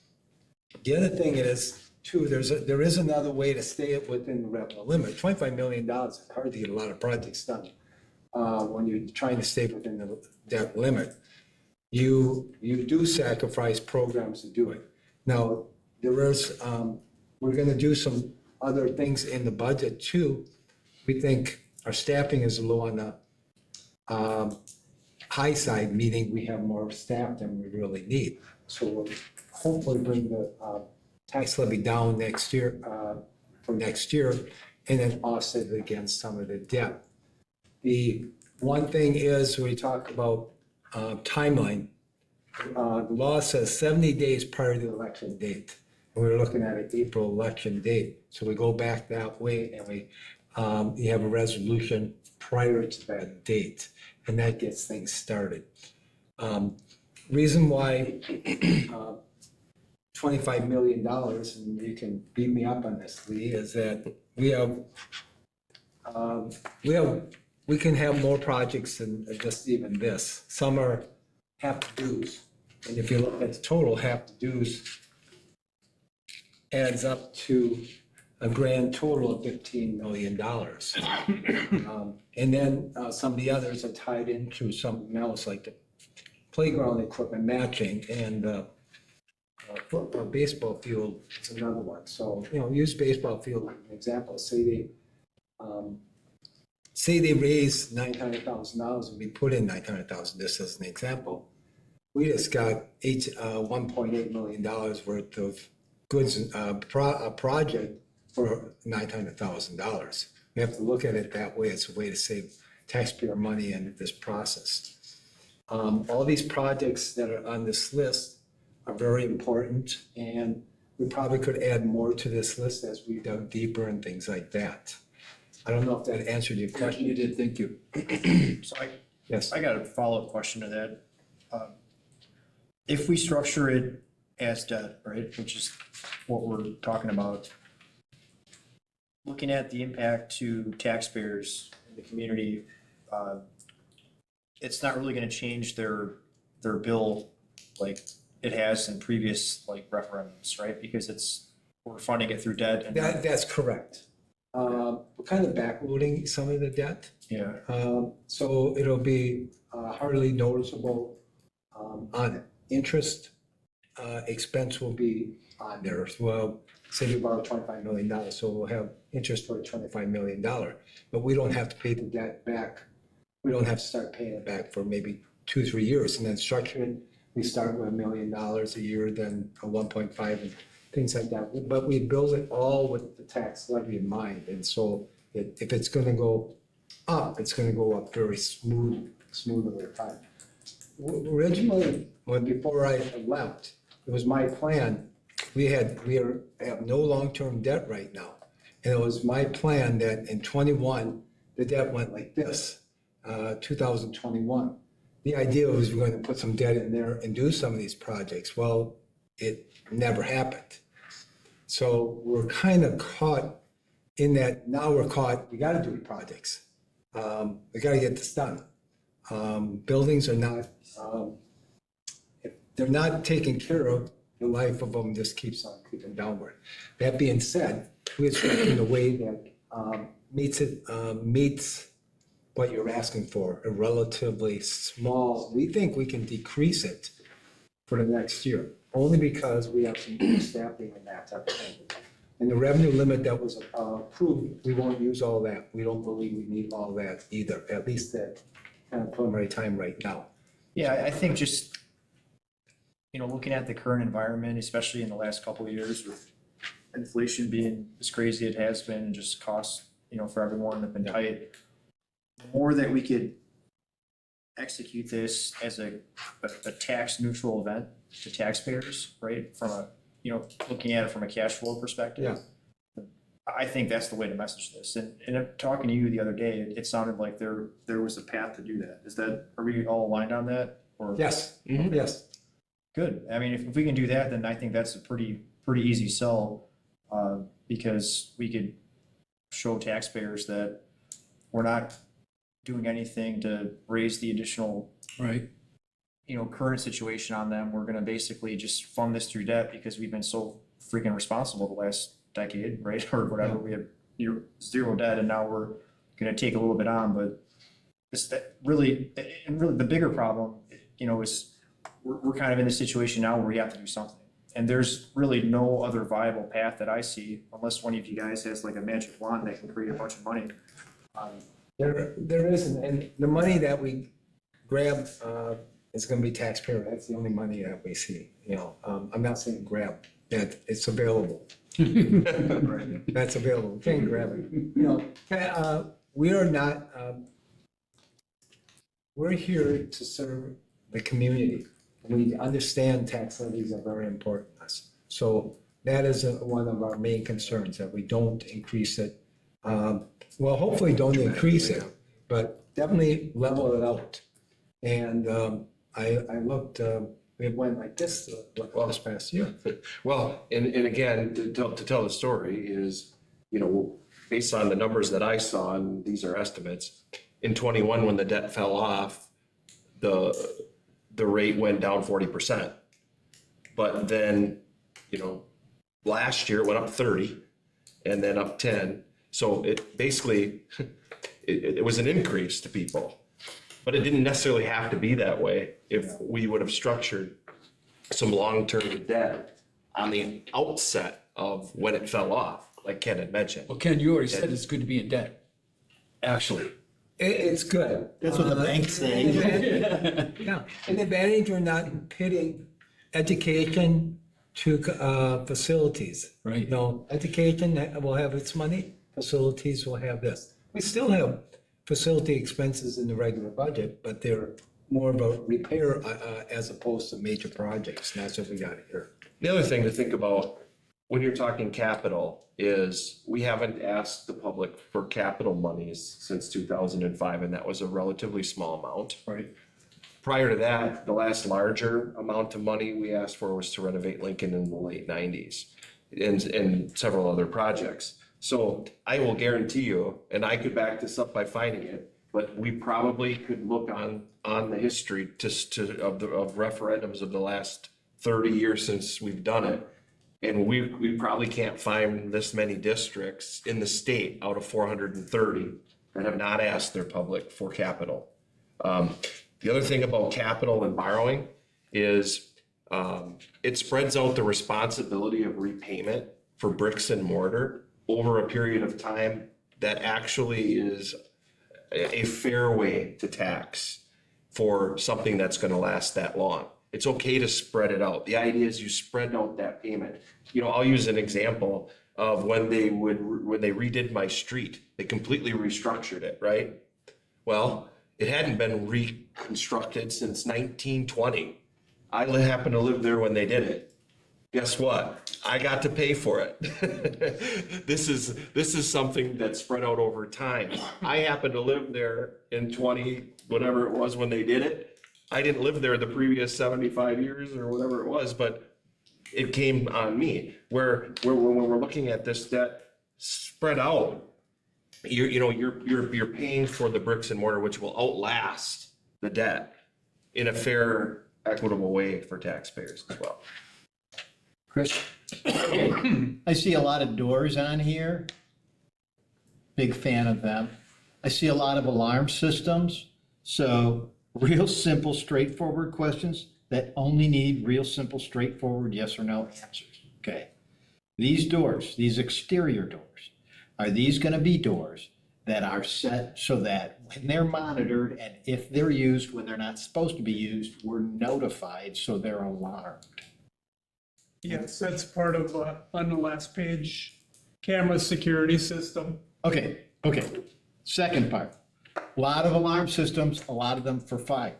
The other thing is, too, there is another way to stay within the revenue limit. $25 million is hard to get a lot of projects done when you're trying to stay within the debt limit. You do sacrifice programs to do it. Now, we're gonna do some other things in the budget too. We think our staffing is low on the high side, meaning we have more staff than we really need. So we'll hopefully bring the tax levy down next year, for next year, and then offset it against some of the debt. The one thing is, we talk about timeline. The law says 70 days prior to the election date. And we're looking at an April election date. So we go back that way and you have a resolution prior to that date, and that gets things started. Reason why $25 million, and you can beat me up on this, Lee, is that we can have more projects than just even this. Some are half the dues, and if you look at the total, half the dues adds up to a grand total of $15 million. And then some of the others are tied into something else, like the playground equipment matching, and a baseball field is another one. So, use baseball field as an example. Say they raise $900,000 and we put in $900,000, this as an example. We just got $1.8 million worth of goods, a project for $900,000. We have to look at it that way. It's a way to save taxpayer money in this process. All these projects that are on this list are very important, and we probably could add more to this list as we dug deeper and things like that. I don't know if that answered your question. You did, thank you. So Yes. I got a follow-up question to that. If we structure it as debt, right, which is what we're talking about, looking at the impact to taxpayers in the community, it's not really gonna change their bill like it has in previous referendums, right? Because we're funding it through debt and. That's correct. We're kind of backloading some of the debt. Yeah. So it'll be hardly noticeable on it. Interest expense will be on there. Well, say we borrow $25 million, so we'll have interest for $25 million, but we don't have to pay the debt back. We don't have to start paying it back for maybe 2-3 years, and then structuring, we start with $1 million a year, then a 1.5 and things like that. But we build it all with the tax levy in mind, and so if it's gonna go up, it's gonna go up very smooth over time. Originally, before I left, it was my plan. We have no long-term debt right now. And it was my plan that in 21, the debt went like this, 2021. The idea was we're going to put some debt in there and do some of these projects. Well, it never happened. So we're kind of caught in that, now we're caught, we got to do the projects. We got to get this done. Buildings are not, if they're not taken care of, the life of them just keeps on creeping downward. That being said, we're structured in a way that meets what you're asking for, a relatively small, we think we can decrease it for the next year, only because we have some new staffing and that type of thing. And the revenue limit that was approved, we won't use all that. We don't believe we need all that either, at least at kind of preliminary time right now. Yeah, I think just, looking at the current environment, especially in the last couple of years with inflation being as crazy it has been, and just costs, for everyone have been tight. The more that we could execute this as a tax neutral event to taxpayers, right? From a, looking at it from a cash flow perspective. Yeah. I think that's the way to message this. And talking to you the other day, it sounded like there was a path to do that. Are we all aligned on that? Or Yes, yes. good. I mean, if we can do that, then I think that's a pretty easy sell, because we could show taxpayers that we're not doing anything to raise the additional, Right. current situation on them. We're gonna basically just fund this through debt because we've been so freaking responsible the last decade, right? Or whatever. We have zero debt, and now we're gonna take a little bit on, but really the bigger problem, is we're kind of in a situation now where we have to do something. And there's really no other viable path that I see, unless one of you guys has like a magic wand that can create a bunch of money. There isn't, and the money that we grab is gonna be taxpayer, that's the only money that we see, I'm not saying grab, that it's available. That's available, we can't grab it. We are not, we're here to serve the community. We understand tax levies are very important to us. So that is one of our main concerns, that we don't increase it. Well, hopefully don't increase it, but definitely level it out. And I looked, we went like this this past year. Well, and again, to tell the story is, based on the numbers that I saw, and these are estimates, in 21, when the debt fell off, the rate went down 40%. But then, last year it went up 30 and then up 10. So it basically, it was an increase to people. But it didn't necessarily have to be that way if we would have structured some long-term debt on the outset of when it fell off, like Ken had mentioned. Well, Ken, you already said it's good to be in debt. Actually, It's good. That's what the banks say. Yeah, an advantage, we're not pitting education to facilities. Right. Education will have its money, facilities will have this. We still have facility expenses in the regular budget, but they're more of a repair as opposed to major projects, and that's what we got here. the other thing to think about when you're talking capital is we haven't asked the public for capital monies since 2005, and that was a relatively small amount. Right. Prior to that, the last larger amount of money we asked for was to renovate Lincoln in the late 90s and several other projects. So I will guarantee you, and I could back this up by finding it, but we probably could look on the history of referendums of the last 30 years since we've done it. And we probably can't find this many districts in the state out of 430 that have not asked their public for capital. The other thing about capital and borrowing is it spreads out the responsibility of repayment for bricks and mortar over a period of time that actually is a fair way to tax for something that's going to last that long. It's okay to spread it out. The idea is you spread out that payment. I'll use an example of when they redid my street, they completely restructured it, right? Well, it hadn't been reconstructed since 1920. I happened to live there when they did it. Guess what? I got to pay for it. This is something that's spread out over time. I happened to live there in 20, whatever it was when they did it. I didn't live there the previous 75 years or whatever it was, but it came on me. When we're looking at this debt spread out, you're paying for the bricks and mortar, which will outlast the debt in a fair, equitable way for taxpayers as well. Chris? I see a lot of doors on here. Big fan of them. I see a lot of alarm systems. So real simple, straightforward questions that only need real simple, straightforward yes or no answers. Okay. These doors, these exterior doors, are these going to be doors that are set so that when they're monitored and if they're used when they're not supposed to be used, we're notified so they're alarmed. Yes, that's part of, on the last page, camera security system. Okay, okay. Second part, a lot of alarm systems, a lot of them for fire.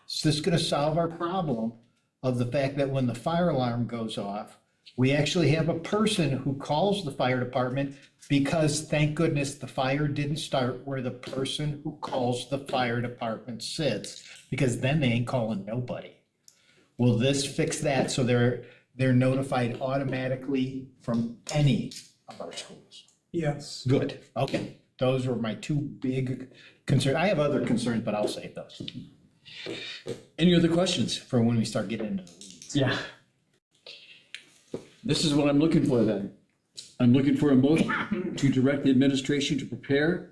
Is this gonna solve our problem of the fact that when the fire alarm goes off, we actually have a person who calls the fire department because thank goodness the fire didn't start where the person who calls the fire department sits, because then they ain't calling nobody. Will this fix that so they're notified automatically from any of our schools? Yes. Good, okay. Those were my two big concerns. I have other concerns, but I'll save those Any other questions? for when we start getting into the weeds. Yeah. This is what I'm looking for then. I'm looking for a motion to direct the administration to prepare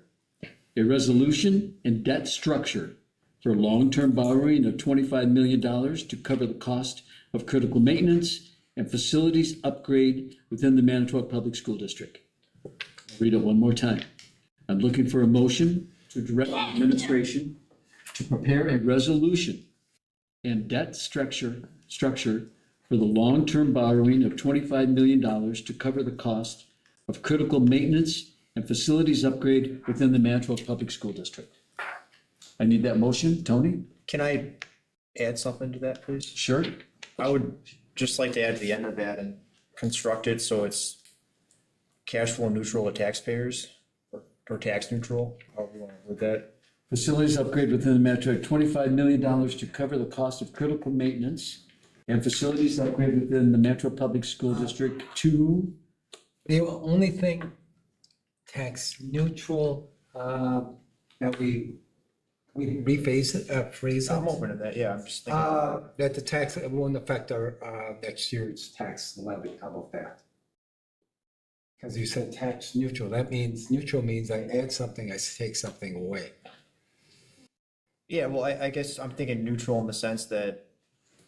a resolution and debt structure for long-term borrowing of $25 million to cover the cost of critical maintenance and facilities upgrade within the Manitowoc Public School District. I'll read it one more time. I'm looking for a motion to direct the administration to prepare a resolution and debt structure for the long-term borrowing of $25 million to cover the cost of critical maintenance and facilities upgrade within the Manitowoc Public School District. I need that motion. Tony? Can I add something to that, please? Sure. I would just like to add to the end of that and construct it so it's cash flow neutral to taxpayers or tax neutral, however you want to word that. Facilities upgrade within the Manitowoc, $25 million to cover the cost of critical maintenance and facilities upgrade within the Manitowoc Public School District to, The only thing tax neutral, that we rephrase it, phrase I'm it, open to that, yeah, I'm just thinking. that the tax, it won't affect our, next year's tax levy. How about that? Because you said tax neutral, that means, neutral means I add something, I take something away. Yeah, well, I guess I'm thinking neutral in the sense that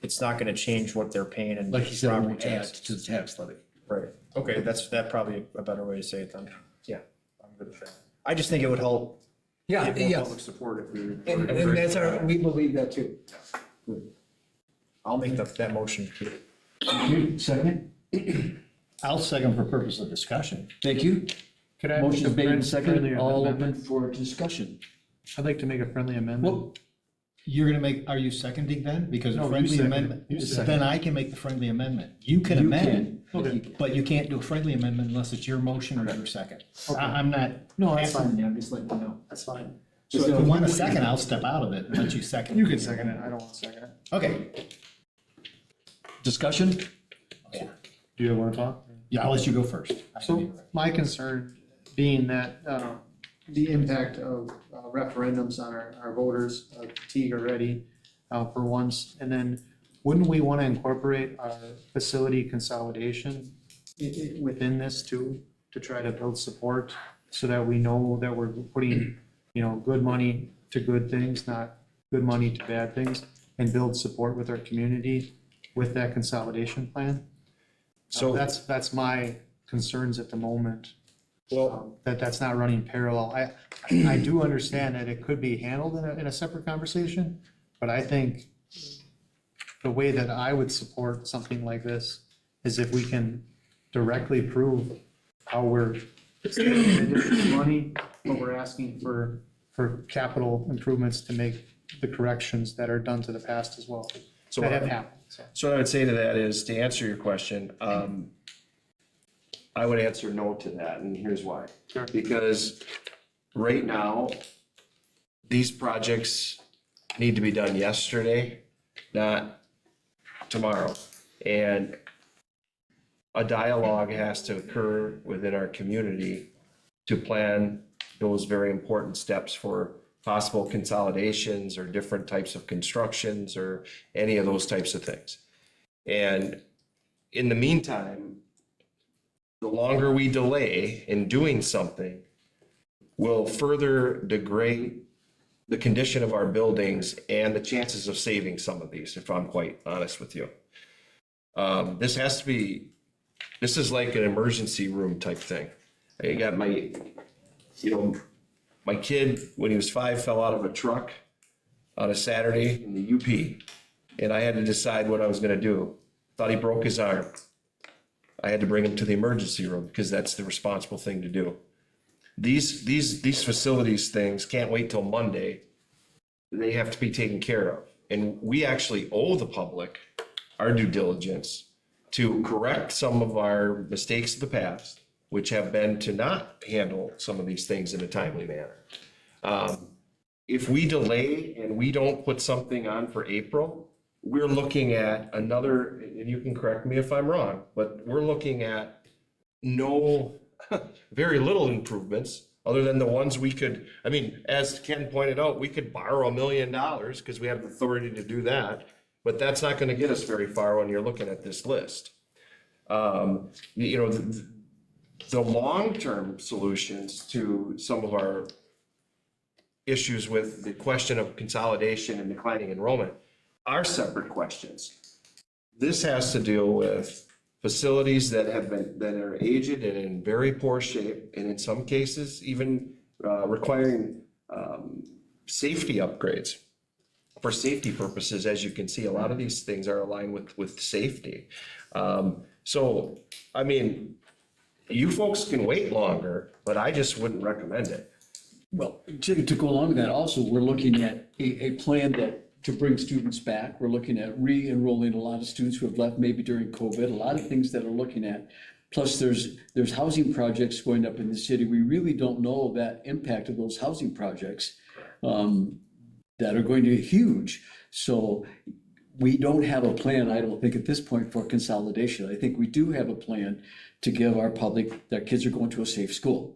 it's not gonna change what they're paying in like you said, property won't add taxes. to the tax levy. Right, okay, that probably a better way to say it then. Yeah, I'm good with that. I just think it would help Yeah, get more yes, public support if we. and that's our, we believe that too. I'll make that motion. Thank you. Second? I'll second for purpose of discussion. Thank you. Could I make Motion's a made and friendly seconded, all amendment? open for discussion. I'd like to make a friendly amendment. Well, You're gonna make, are you seconding then? Because No, a you friendly second. amendment, You second. then I can make the friendly amendment. You can you amend, can. Okay. but you can't do a friendly amendment unless it's your motion or your second. I'm not. No, that's fine. asking you, I'm just letting you know. That's fine. So if you want a second, I'll step out of it and let you second. You can second it. I don't want to second it. Okay, Discussion? Do you want to talk? yeah, I'll let you go first. So my concern being that the impact of referendums on our voters, fatigue already for once. And then wouldn't we want to incorporate our facility consolidation within this too, to try to build support so that we know that we're putting, good money to good things, not good money to bad things, and build support with our community with that consolidation plan? So- That's my concerns at the moment. Well, That's not running parallel. I do understand that it could be handled in a separate conversation, but I think the way that I would support something like this is if we can directly prove how we're spending this money, but we're asking for capital improvements to make the corrections that are done to the past as well, So that have happened, so. So what I would say to that is, to answer your question, I would answer no to that, and here's why. Sure. Because right now, these projects need to be done yesterday, not tomorrow. And a dialogue has to occur within our community to plan those very important steps for possible consolidations or different types of constructions or any of those types of things. And in the meantime, the longer we delay in doing something will further degrade the condition of our buildings and the chances of saving some of these, if I'm quite honest with you. This is like an emergency room type thing. I got my, My kid, when he was 5, fell out of a truck on a Saturday in the UP, and I had to decide what I was gonna do. Thought he broke his arm. I had to bring him to the emergency room because that's the responsible thing to do. These facilities things can't wait till Monday. They have to be taken care of. And we actually owe the public our due diligence to correct some of our mistakes of the past, which have been to not handle some of these things in a timely manner. If we delay and we don't put something on for April, we're looking at another, and you can correct me if I'm wrong, but we're looking at very little improvements other than the ones we could, I mean, as Ken pointed out, we could borrow $1 million because we have the authority to do that, but that's not going to get us very far when you're looking at this list. The long-term solutions to some of our issues with the question of consolidation and declining enrollment are separate questions. This has to deal with facilities that are aged and in very poor shape, and in some cases even requiring safety upgrades. For safety purposes, as you can see, a lot of these things are aligned with safety. So, I mean, you folks can wait longer, but I just wouldn't recommend it. Well, to go along with that, also, we're looking at a plan to bring students back. We're looking at re-enrolling a lot of students who have left maybe during COVID, a lot of things that are looking at. Plus, there's housing projects going up in the city. We really don't know that impact of those housing projects that are going to be huge. So we don't have a plan, I don't think, at this point for consolidation. I think we do have a plan to give our public, their kids are going to a safe school.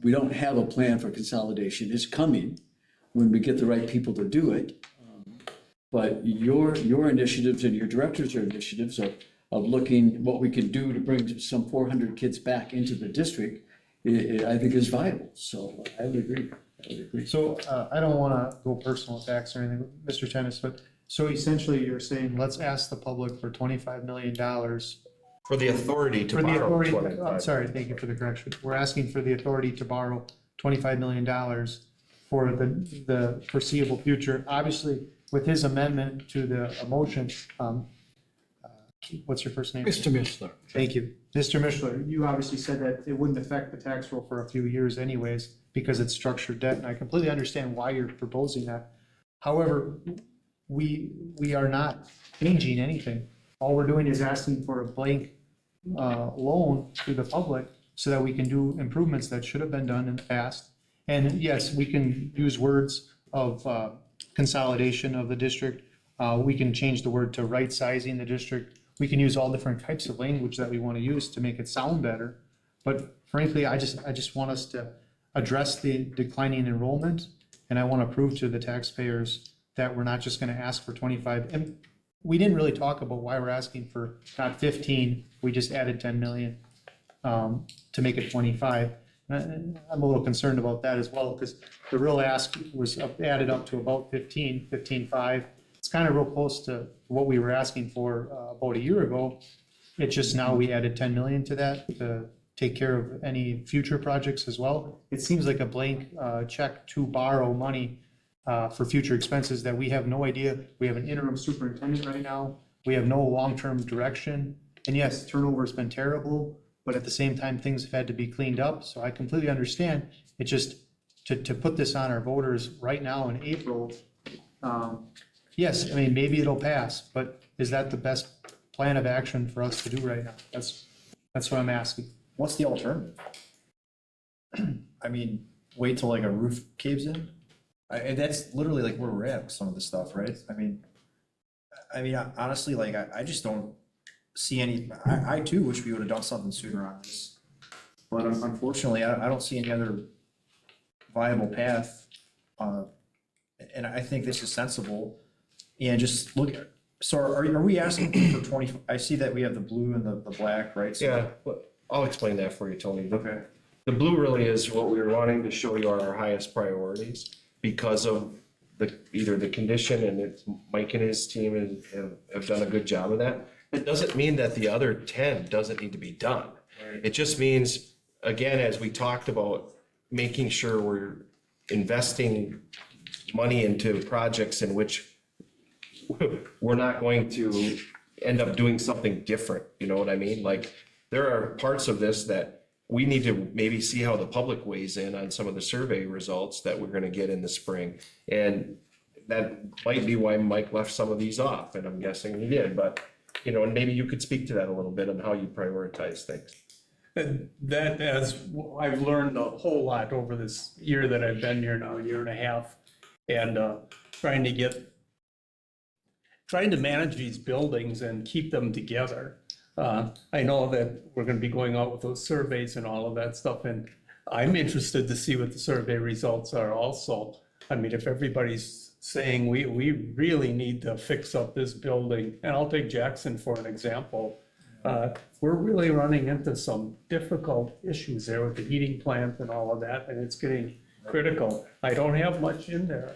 We don't have a plan for consolidation. It's coming when we get the right people to do it. But your initiatives and your directors' initiatives of looking what we can do to bring some 400 kids back into the district, I think is vital. So I would agree. So I don't want to go personal attacks or anything, Mr. Tennis, but so essentially you're saying, let's ask the public for $25 million. For the authority to For the borrow authority, 25. I'm sorry, thank you for the correction. We're asking for the authority to borrow $25 million for the foreseeable future. Obviously, with his amendment to the motion, what's your first name? Mr. Mishler. Thank you. Mr. Mishler, you obviously said that it wouldn't affect the tax roll for a few years anyways because it's structured debt, and I completely understand why you're proposing that. However, we are not changing anything. All we're doing is asking for a blank loan to the public so that we can do improvements that should have been done in the past. And yes, we can use words of consolidation of the district. We can change the word to right sizing the district. We can use all different types of language that we want to use to make it sound better. But frankly, I just want us to address the declining enrollment. And I want to prove to the taxpayers that we're not just going to ask for 25. And we didn't really talk about why we're asking for not 15. We just added 10 million to make it 25. I'm a little concerned about that as well, because the real ask was added up to about 15.5. It's kind of real close to what we were asking for about a year ago. It's just now we added 10 million to that to take care of any future projects as well. It seems like a blank check to borrow money for future expenses that we have no idea. We have an interim superintendent right now. We have no long-term direction. And yes, turnover's been terrible, but at the same time, things have had to be cleaned up. So I completely understand. It's just to put this on our voters right now in April. Yes, I mean, maybe it'll pass, but is that the best plan of action for us to do right now? That's what I'm asking. What's the alternative? I mean, wait till like a roof caves in? And that's literally like where we're at with some of this stuff, right? I mean, honestly, like, I just don't see any, I too wish we would have done something sooner on this. But unfortunately, I don't see any other viable path. And I think this is sensible. And just look at, so are we asking for 20, I see that we have the blue and the black, right? So Yeah, I'll explain that for you, Tony. Okay. The blue really is what we were wanting to show you are our highest priorities because of either the condition, and Mike and his team have done a good job of that. It doesn't mean that the other 10 doesn't need to be done. It just means, again, as we talked about, making sure we're investing money into projects in which we're not going to end up doing something different, you know what I mean? Like, there are parts of this that we need to maybe see how the public weighs in on some of the survey results that we're gonna get in the spring. And that might be why Mike left some of these off, and I'm guessing he did, but, you know, and maybe you could speak to that a little bit on how you prioritize things. And that, as I've learned a whole lot over this year that I've been here now, year and a half, and trying to manage these buildings and keep them together. I know that we're gonna be going out with those surveys and all of that stuff, and I'm interested to see what the survey results are also. I mean, if everybody's saying we really need to fix up this building, and I'll take Jackson for an example. We're really running into some difficult issues there with the heating plant and all of that, and it's getting critical. I don't have much in there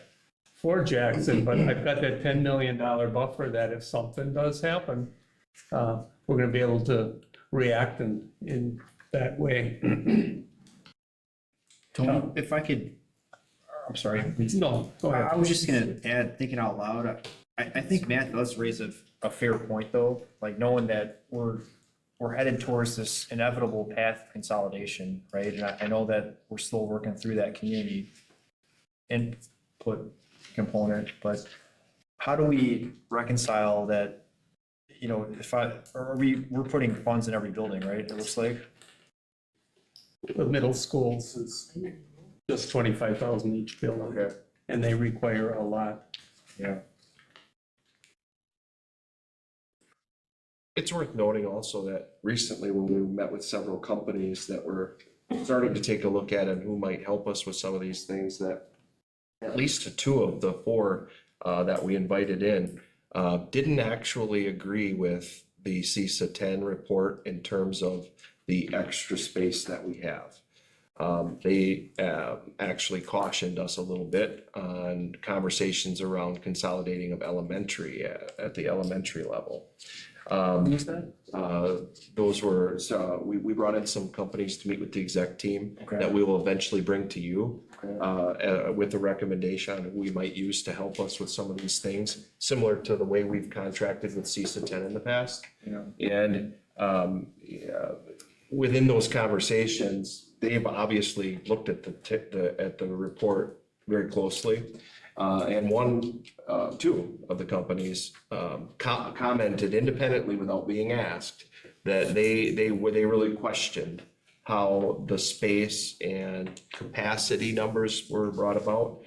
for Jackson, but I've got that $10 million buffer that if something does happen, we're gonna be able to react in that way. Tony, if I could, I'm sorry. No, go ahead. I was just gonna add, thinking out loud, I think Matt does raise a fair point though, like knowing that we're headed towards this inevitable path of consolidation, right? And I know that we're still working through that community input component, but how do we reconcile that, you know, we're putting funds in every building, right? It looks like. The middle schools is just 25,000 each building. Okay. And they require a lot. Yeah. It's worth noting also that recently when we met with several companies that were starting to take a look at and who might help us with some of these things, that at least two of the four that we invited in didn't actually agree with the CISA 10 report in terms of the extra space that we have. They actually cautioned us a little bit on conversations around consolidating of elementary at the elementary level. Who's that? Those were, so we brought in some companies to meet with the exec team Okay. that we will eventually bring to you Okay. with a recommendation on who we might use to help us with some of these things, similar to the way we've contracted with CISA 10 in the past. Yeah. And within those conversations, they've obviously looked at the report very closely. And two of the companies commented independently without being asked that they really questioned how the space and capacity numbers were brought about,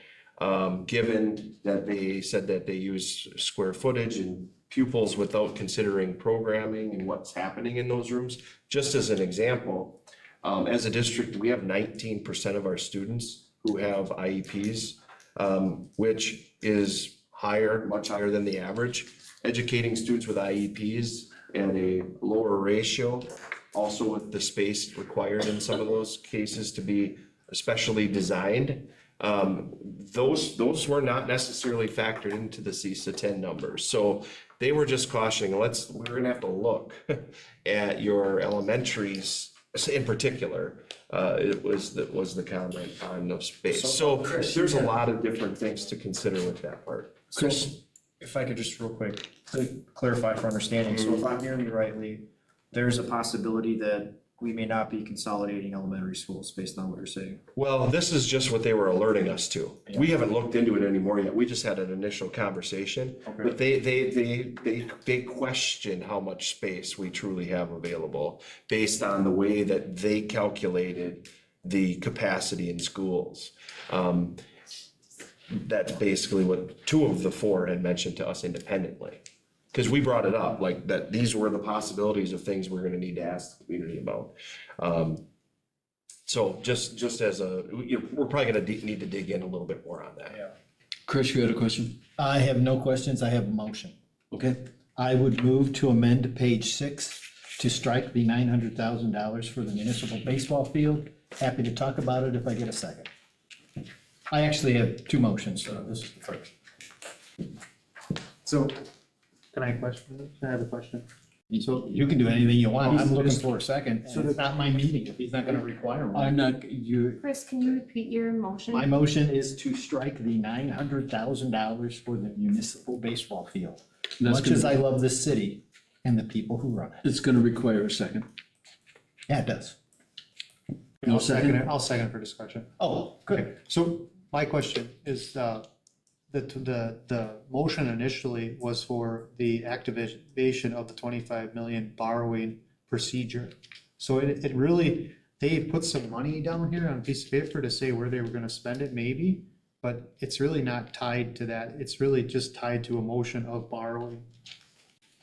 given that they said that they use square footage and pupils without considering programming and what's happening in those rooms. Just as an example, as a district, we have 19% of our students who have IEPs, which is higher, much higher than the average. Educating students with IEPs at a lower ratio, also with the space required in some of those cases to be especially designed. Those were not necessarily factored into the CISA 10 numbers. So they were just cautioning, we're gonna have to look at your elementaries in particular. It was the comment on the space. So there's a lot of different things to consider with that part. Chris, if I could just real quick to clarify for understanding, so if I'm hearing you rightly, there's a possibility that we may not be consolidating elementary schools based on what you're saying. Well, this is just what they were alerting us to. We haven't looked into it anymore yet. We just had an initial conversation. Okay. But they question how much space we truly have available based on the way that they calculated the capacity in schools. That's basically what two of the four had mentioned to us independently. Because we brought it up, like that these were the possibilities of things we're gonna need to ask the community about. So just as we're probably gonna need to dig in a little bit more on that. Yeah. Chris, you had a question? I have no questions. I have a motion. Okay. I would move to amend page 6 to strike the $900,000 for the municipal baseball field. Happy to talk about it if I get a second. I actually have two motions, so this is the first. So, can I question? Can I have a question? So you can do anything you want. I'm looking for a second. So it's not my meeting if he's not gonna require one. I'm not, you, Chris, can you repeat your motion? My motion is to strike the $900,000 for the municipal baseball field. That's Much as gonna- I love this city and the people who run it. it's gonna require a second. Yeah, it does. No I'll second second? it, I'll second for discussion. Oh, good. Okay, so my question is, the motion initially was for the activation of the 25 million borrowing procedure. So it really, they put some money down here on a piece of paper to say where they were gonna spend it, maybe, but it's really not tied to that. It's really just tied to a motion of borrowing.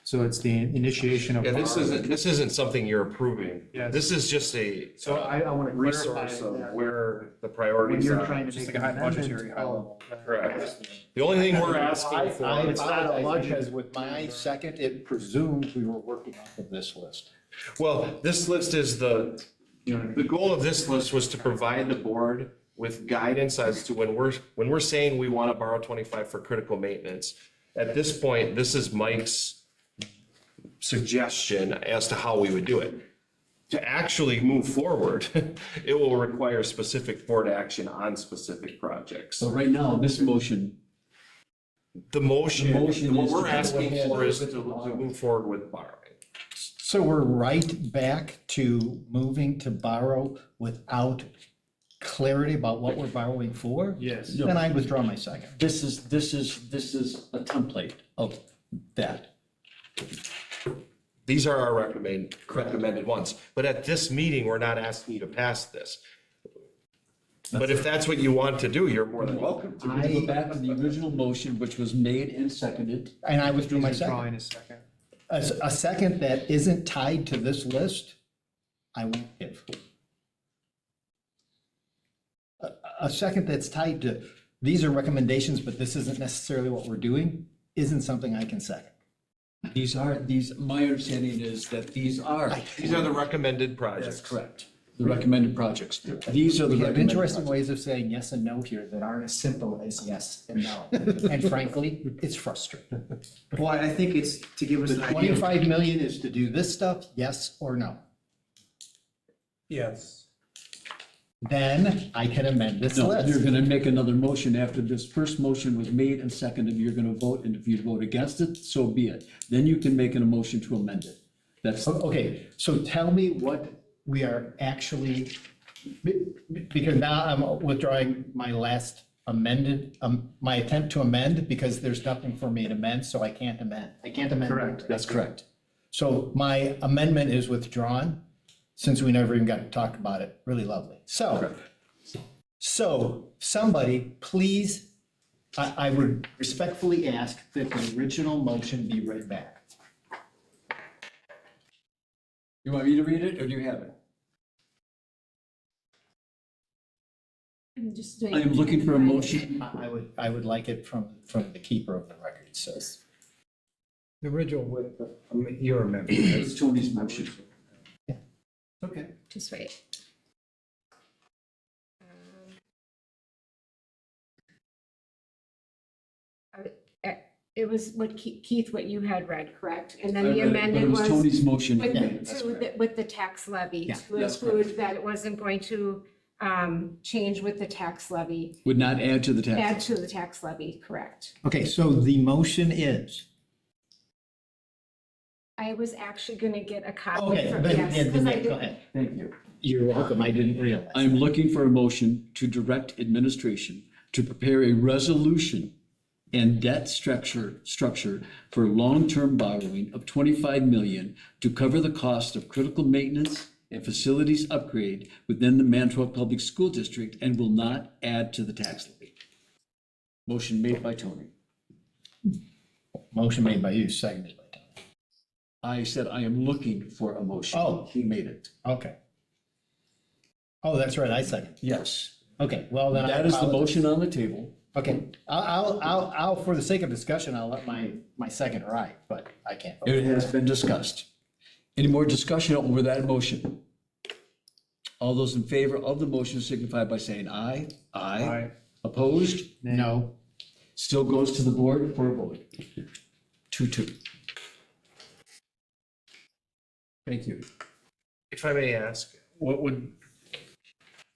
So it's the initiation of Yeah, borrowing. this isn't something you're approving. Yeah. This is just a So I wanna clarify resource of that. where the When priorities you're are. trying to Just make like a an budgetary amendment, high level. Correct. The only thing we're asking for. It's not a lot, because with my second, it presumed we were working off of this list. Well, this list is the goal of this list was to provide the board with guidance as to when we're saying we want to borrow 25 for critical maintenance. At this point, this is Mike's suggestion as to how we would do it. To actually move forward, it will require specific board action on specific projects. So right now, this motion, The motion, The motion what is to we're go asking ahead for is with to the borrowing. move forward with borrowing. So we're right back to moving to borrow without clarity about what we're borrowing for? Yes. No. Then I withdraw my second. this is a template of that. These are our recommended ones. But at this meeting, we're not asking you to pass this. But if that's what you want to do, you're more than welcome to. We're gonna go back to the original motion, which was made and seconded. And I withdrew my He's second. withdrawing his second. A second that isn't tied to this list, I won't give. A second that's tied to, these are recommendations, but this isn't necessarily what we're doing, isn't something I can second. My understanding is that these are. These are the recommended That's projects. correct. The recommended projects. These are the We have recommended interesting projects. ways of saying yes and no here that aren't as simple as yes and no. And frankly, it's frustrating. Well, I think it's to give us an The idea. 25 million is to do this stuff, yes or no? Yes. Then I can amend this No, you're list. gonna make another motion after this first motion was made and seconded, you're gonna vote, and if you vote against it, so be it. Then you can make a motion to amend it. That's, Okay, so tell me what we are actually, because now I'm withdrawing my last amended, my attempt to amend, because there's nothing for me to amend, so I can't amend. I can't amend. Correct. that's correct. So my amendment is withdrawn, since we never even got to talk about it. Really lovely. So somebody, please, I would respectfully ask that the original motion be read back. You want me to read it, or do you have it? I'm just I am looking for a motion. I would like it from the keeper of the record, so. The original with your amendment. It's Tony's motion. Okay. Just wait. It was what Keith, what you had read, correct? And then the amendment It was was Tony's motion. with the tax levy Yeah, to that's include that it wasn't going to change with the tax levy, Would not add to the add tax. to the tax levy, correct? Okay, so the motion is, I was actually gonna get a copy okay, from, then, yes, then, because I go did. ahead. Thank you. You're welcome, I didn't realize. I am looking for a motion to direct administration to prepare a resolution and debt structure for long-term borrowing of 25 million to cover the cost of critical maintenance and facilities upgrade within the Mantua Public School District and will not add to the tax levy. Motion made by Tony. Motion made by you, seconded by Tom. I said I am looking for a motion. Oh. He made it. Okay. Oh, that's right, I second. Yes. Okay, well then. I That is the apologize. motion on the table. Okay, I'll, for the sake of discussion, I'll let my second ride, but I can't. vote. It has been discussed. Any more discussion over that motion? All those in favor of the motion signify by saying aye. Aye. Opposed? No. Still goes to the board for a vote. 2-2. Thank you. If I may ask,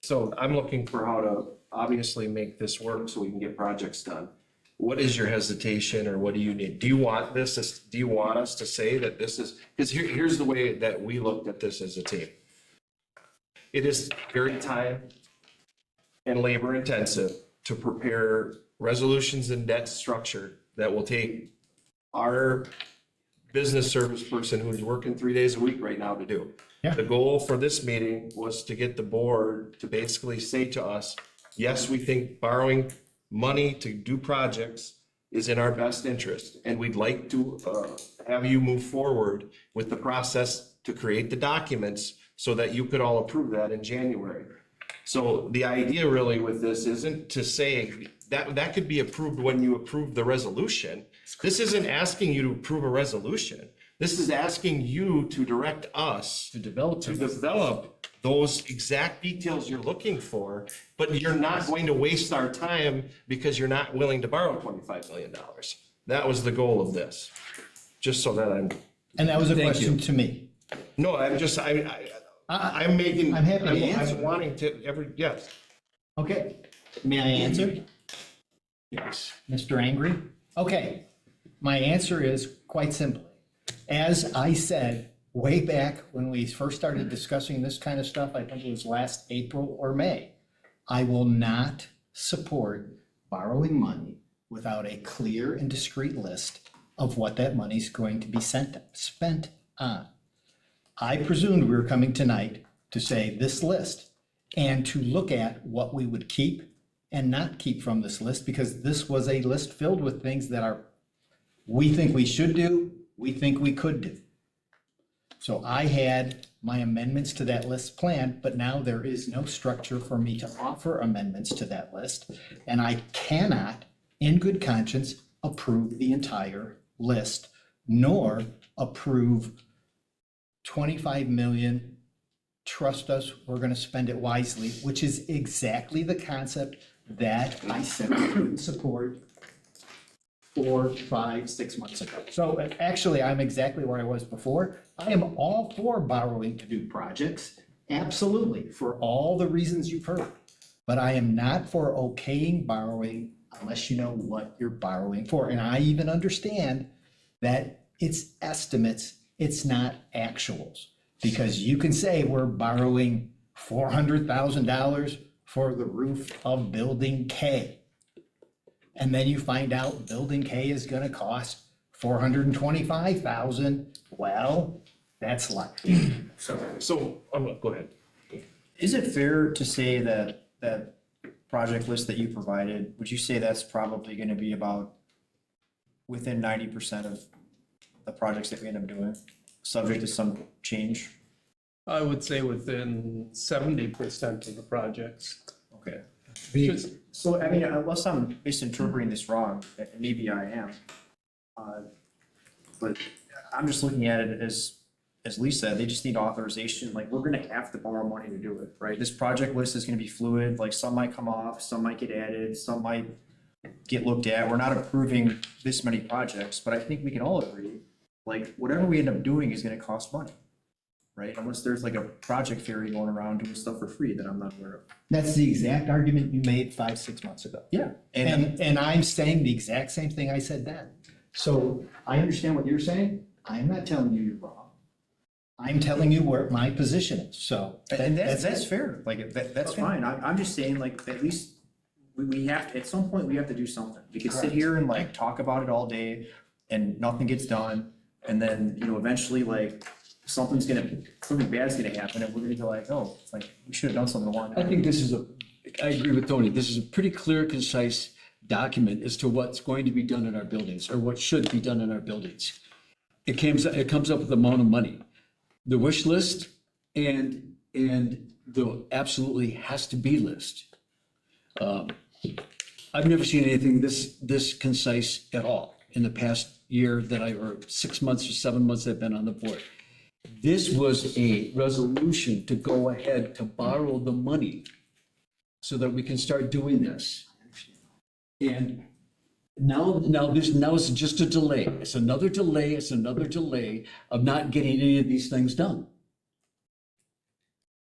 so I'm looking for how to obviously make this work so we can get projects done. What is your hesitation or what do you need? Do you want do you want us to say that this is, because here's the way that we looked at this as a team. It is very time and labor intensive to prepare resolutions and debt structure that will take our business service person who's working 3 days a week right now to do. Yeah. The goal for this meeting was to get the board to basically say to us, yes, we think borrowing money to do projects is in our best interest. And we'd like to have you move forward with the process to create the documents so that you could all approve that in January. So the idea really with this isn't to say that could be approved when you approve the resolution. This isn't asking you to approve a resolution. This is asking you to direct us To develop. to develop those exact details you're looking for, but you're not going to waste our time because you're not willing to borrow $25 million. That was the goal of this, just so that And that was a Thank question you. to me. no, I'm making. I'm happy to answer. I'm wanting to, yes. Okay, may I answer? Yes. Mr. Angry? Okay, my answer is quite simply, as I said way back when we first started discussing this kind of stuff, I think it was last April or May, I will not support borrowing money without a clear and discrete list of what that money's going to be spent on. I presumed we were coming tonight to say this list and to look at what we would keep and not keep from this list, because this was a list filled with things that we think we should do, we think we could do. So I had my amendments to that list planned, but now there is no structure for me to offer amendments to that list. And I cannot, in good conscience, approve the entire list, nor approve 25 million, trust us, we're gonna spend it wisely, which is exactly the concept that I said I couldn't support 4, 5, 6 months ago. So actually, I'm exactly where I was before. I am all for borrowing to do projects, absolutely, for all the reasons you've heard. But I am not for okaying borrowing unless you know what you're borrowing for. And I even understand that it's estimates, it's not actuals. Because you can say we're borrowing $400,000 for the roof of Building K. And then you find out Building K is gonna cost $425,000. Well, that's life. So, go ahead. Is it fair to say that that project list that you provided, would you say that's probably gonna be about within 90% of the projects that we end up doing, subject to some change? I would say within 70% of the projects. Okay. Just- So, I mean, unless I'm misinterpreting this wrong, and maybe I am. But I'm just looking at it as Lee said, they just need authorization, like, we're gonna have to borrow money to do it, right? This project list is gonna be fluid, like, some might come off, some might get added, some might get looked at. We're not approving this many projects, but I think we can all agree, like, whatever we end up doing is gonna cost money, right? Unless there's like a project fairy going around doing stuff for free that I'm not aware of. That's the exact argument you made 5, 6 months ago. Yeah. And I'm saying the exact same thing I said then. So I understand what you're saying. I'm not telling you you're wrong. I'm telling you where my position is, so. And that's fair, like, that's Okay. fine, I'm just saying, like, at least we have, at some point, we have to do something. We could sit here and like talk about it all day and nothing gets done, and then, you know, eventually, like, something bad's gonna happen, and we're gonna be like, oh, it's like, we should have done something a long time. I think I agree with Tony. This is a pretty clear, concise document as to what's going to be done in our buildings or what should be done in our buildings. It comes up with the amount of money, the wish list and the absolutely has to be list. I've never seen anything this concise at all in the past year or 6 months or 7 months I've been on the board. This was a resolution to go ahead to borrow the money so that we can start doing this. And Now it's just a delay. It's another delay. It's another delay of not getting any of these things done.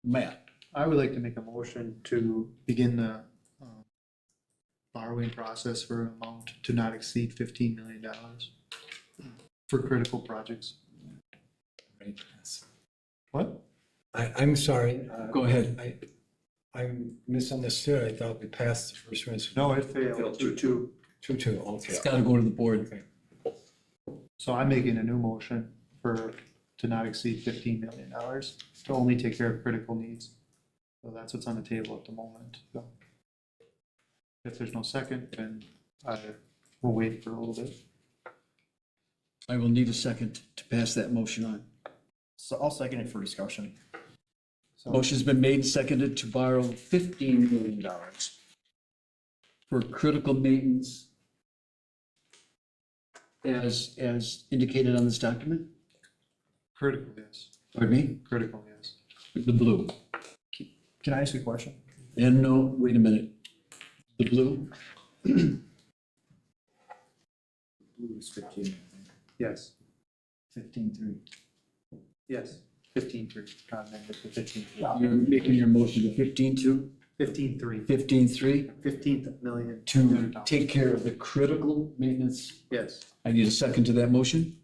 Matt, I would like to make a motion to begin the borrowing process for an amount to not exceed $15 million for critical projects. What? I'm sorry. go ahead. I misunderstood. I thought we passed the first one. No, it failed. 2-2. 2-2, okay. It's got to go to the board. So I'm making a new motion to not exceed $15 million to only take care of critical needs. So that's what's on the table at the moment. So if there's no second, then I will wait for a little bit. I will need a second to pass that motion on. So I'll second it for discussion. Motion's been made and seconded to borrow $15 million for critical maintenance as indicated on this document. Critical, yes. Pardon me? Critical, yes. The blue. Can I ask you a question? And no, wait a minute. The blue? Blue is 15, I think. Yes, 15-3. yes. 15-3. Not amended to 15-3. You're making your motion to 15-2? 15-3. 15-3 $15 million. to take care of the critical maintenance. Yes. I need a second to that motion.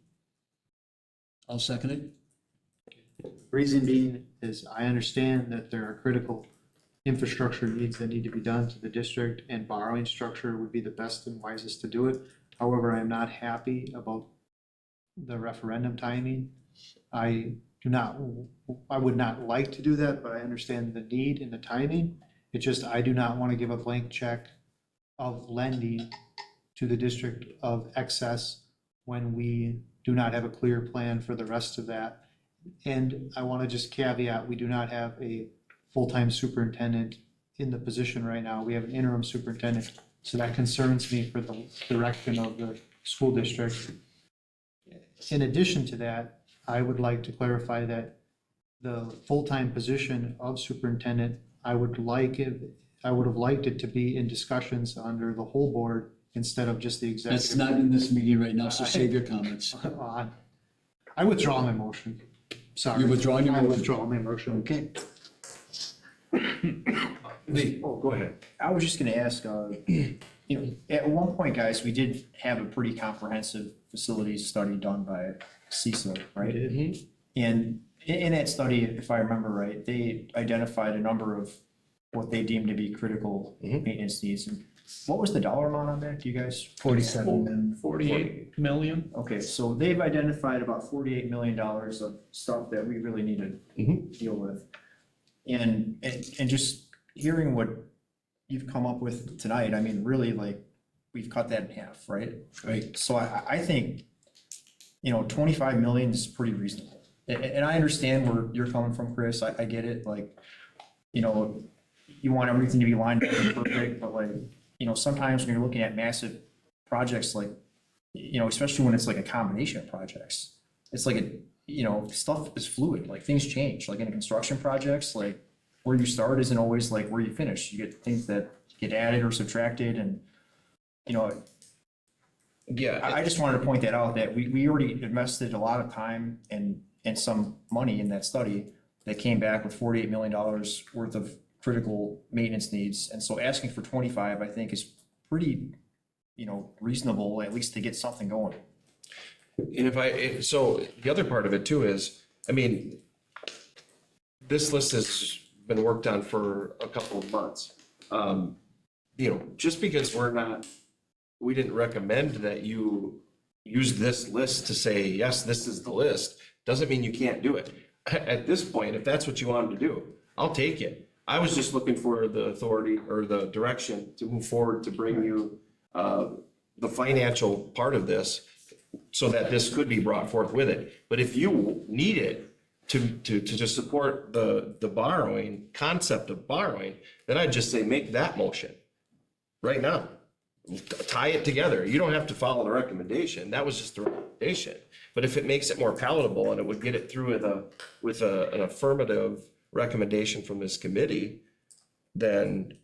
I'll second it. Reason being is I understand that there are critical infrastructure needs that need to be done to the district, and borrowing structure would be the best and wisest to do it. However, I am not happy about the referendum timing. I would not like to do that, but I understand the need and the timing. It's just, I do not want to give a blank check of lending to the district of excess when we do not have a clear plan for the rest of that. And I want to just caveat, we do not have a full-time superintendent in the position right now. We have an interim superintendent. So that concerns me for the direction of the school district. In addition to that, I would like to clarify that the full-time position of superintendent, I would have liked it to be in discussions under the whole board instead of just the executive. That's not in this meeting right now, so save your comments. I withdraw my motion. Sorry. You're withdrawing your motion? I withdraw my motion. Okay. Lee, oh, go ahead. I was just gonna ask, at one point, guys, we did have a pretty comprehensive facilities study done by CISA, right? And in that study, if I remember right, they identified a number of what they deemed to be critical maintenance needs. And what was the dollar amount on that? Do you guys? 47. 48 million. Okay, so they've identified about $48 million of stuff that we really need to deal with. And just hearing what you've come up with tonight, I mean, really, like, we've cut that in half, right? Right. So I think, 25 million is pretty reasonable. And I understand where you're coming from, Chris. I get it, like, you want everything to be lined up and perfect, but like, sometimes when you're looking at massive projects, like, especially when it's like a combination of projects, it's like stuff is fluid, like things change, like in construction projects, like where you start isn't always like where you finish. You get things that get added or subtracted, and, Yeah, I just wanted to point that out, that we already invested a lot of time and some money in that study that came back with $48 million worth of critical maintenance needs. And so asking for 25, I think, is pretty, reasonable, at least to get something going. and so the other part of it too is, I mean, this list has been worked on for a couple of months. Just because we didn't recommend that you use this list to say, yes, this is the list, doesn't mean you can't do it. At this point, if that's what you wanted to do, I'll take it. I was just looking for the authority or the direction to move forward to bring you the financial part of this so that this could be brought forth with it. But if you need it to just support the borrowing, concept of borrowing, then I'd just say make that motion right now. Tie it together. You don't have to follow the recommendation. That was just the recommendation. But if it makes it more palatable and it would get it through with an affirmative recommendation from this committee, then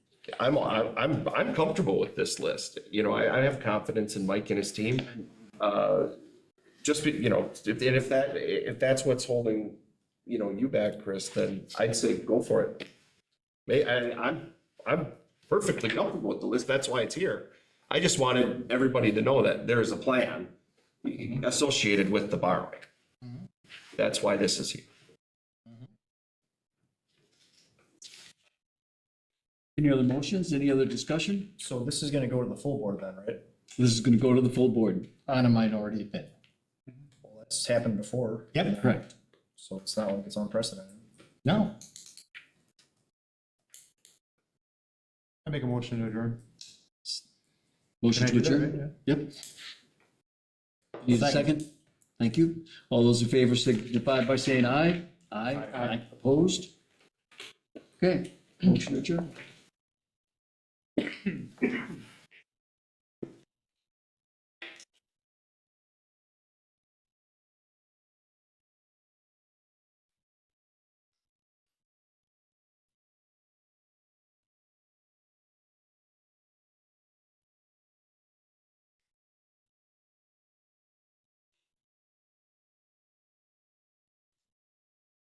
I'm comfortable with this list. You know, I have confidence in Mike and his team. Just be, you know, if that's what's holding, you know, you back, Chris, then I'd say go for it. I'm perfectly comfortable with the list. That's why it's here. I just wanted everybody to know that there is a plan associated with the borrowing. That's why this is here. Any other motions, any other discussion? So this is gonna go to the full board then, right? This is gonna go to the full board. On a minority opinion. Well, that's happened before. Yep. Correct. So it's not like it's unprecedented. No, I make a motion to adjourn. Motion to Can I do that, adjourn? right? Yep. Need a second? Thank you. All those in favor signify by saying aye. Aye. Aye. Opposed? Okay, motion adjourned.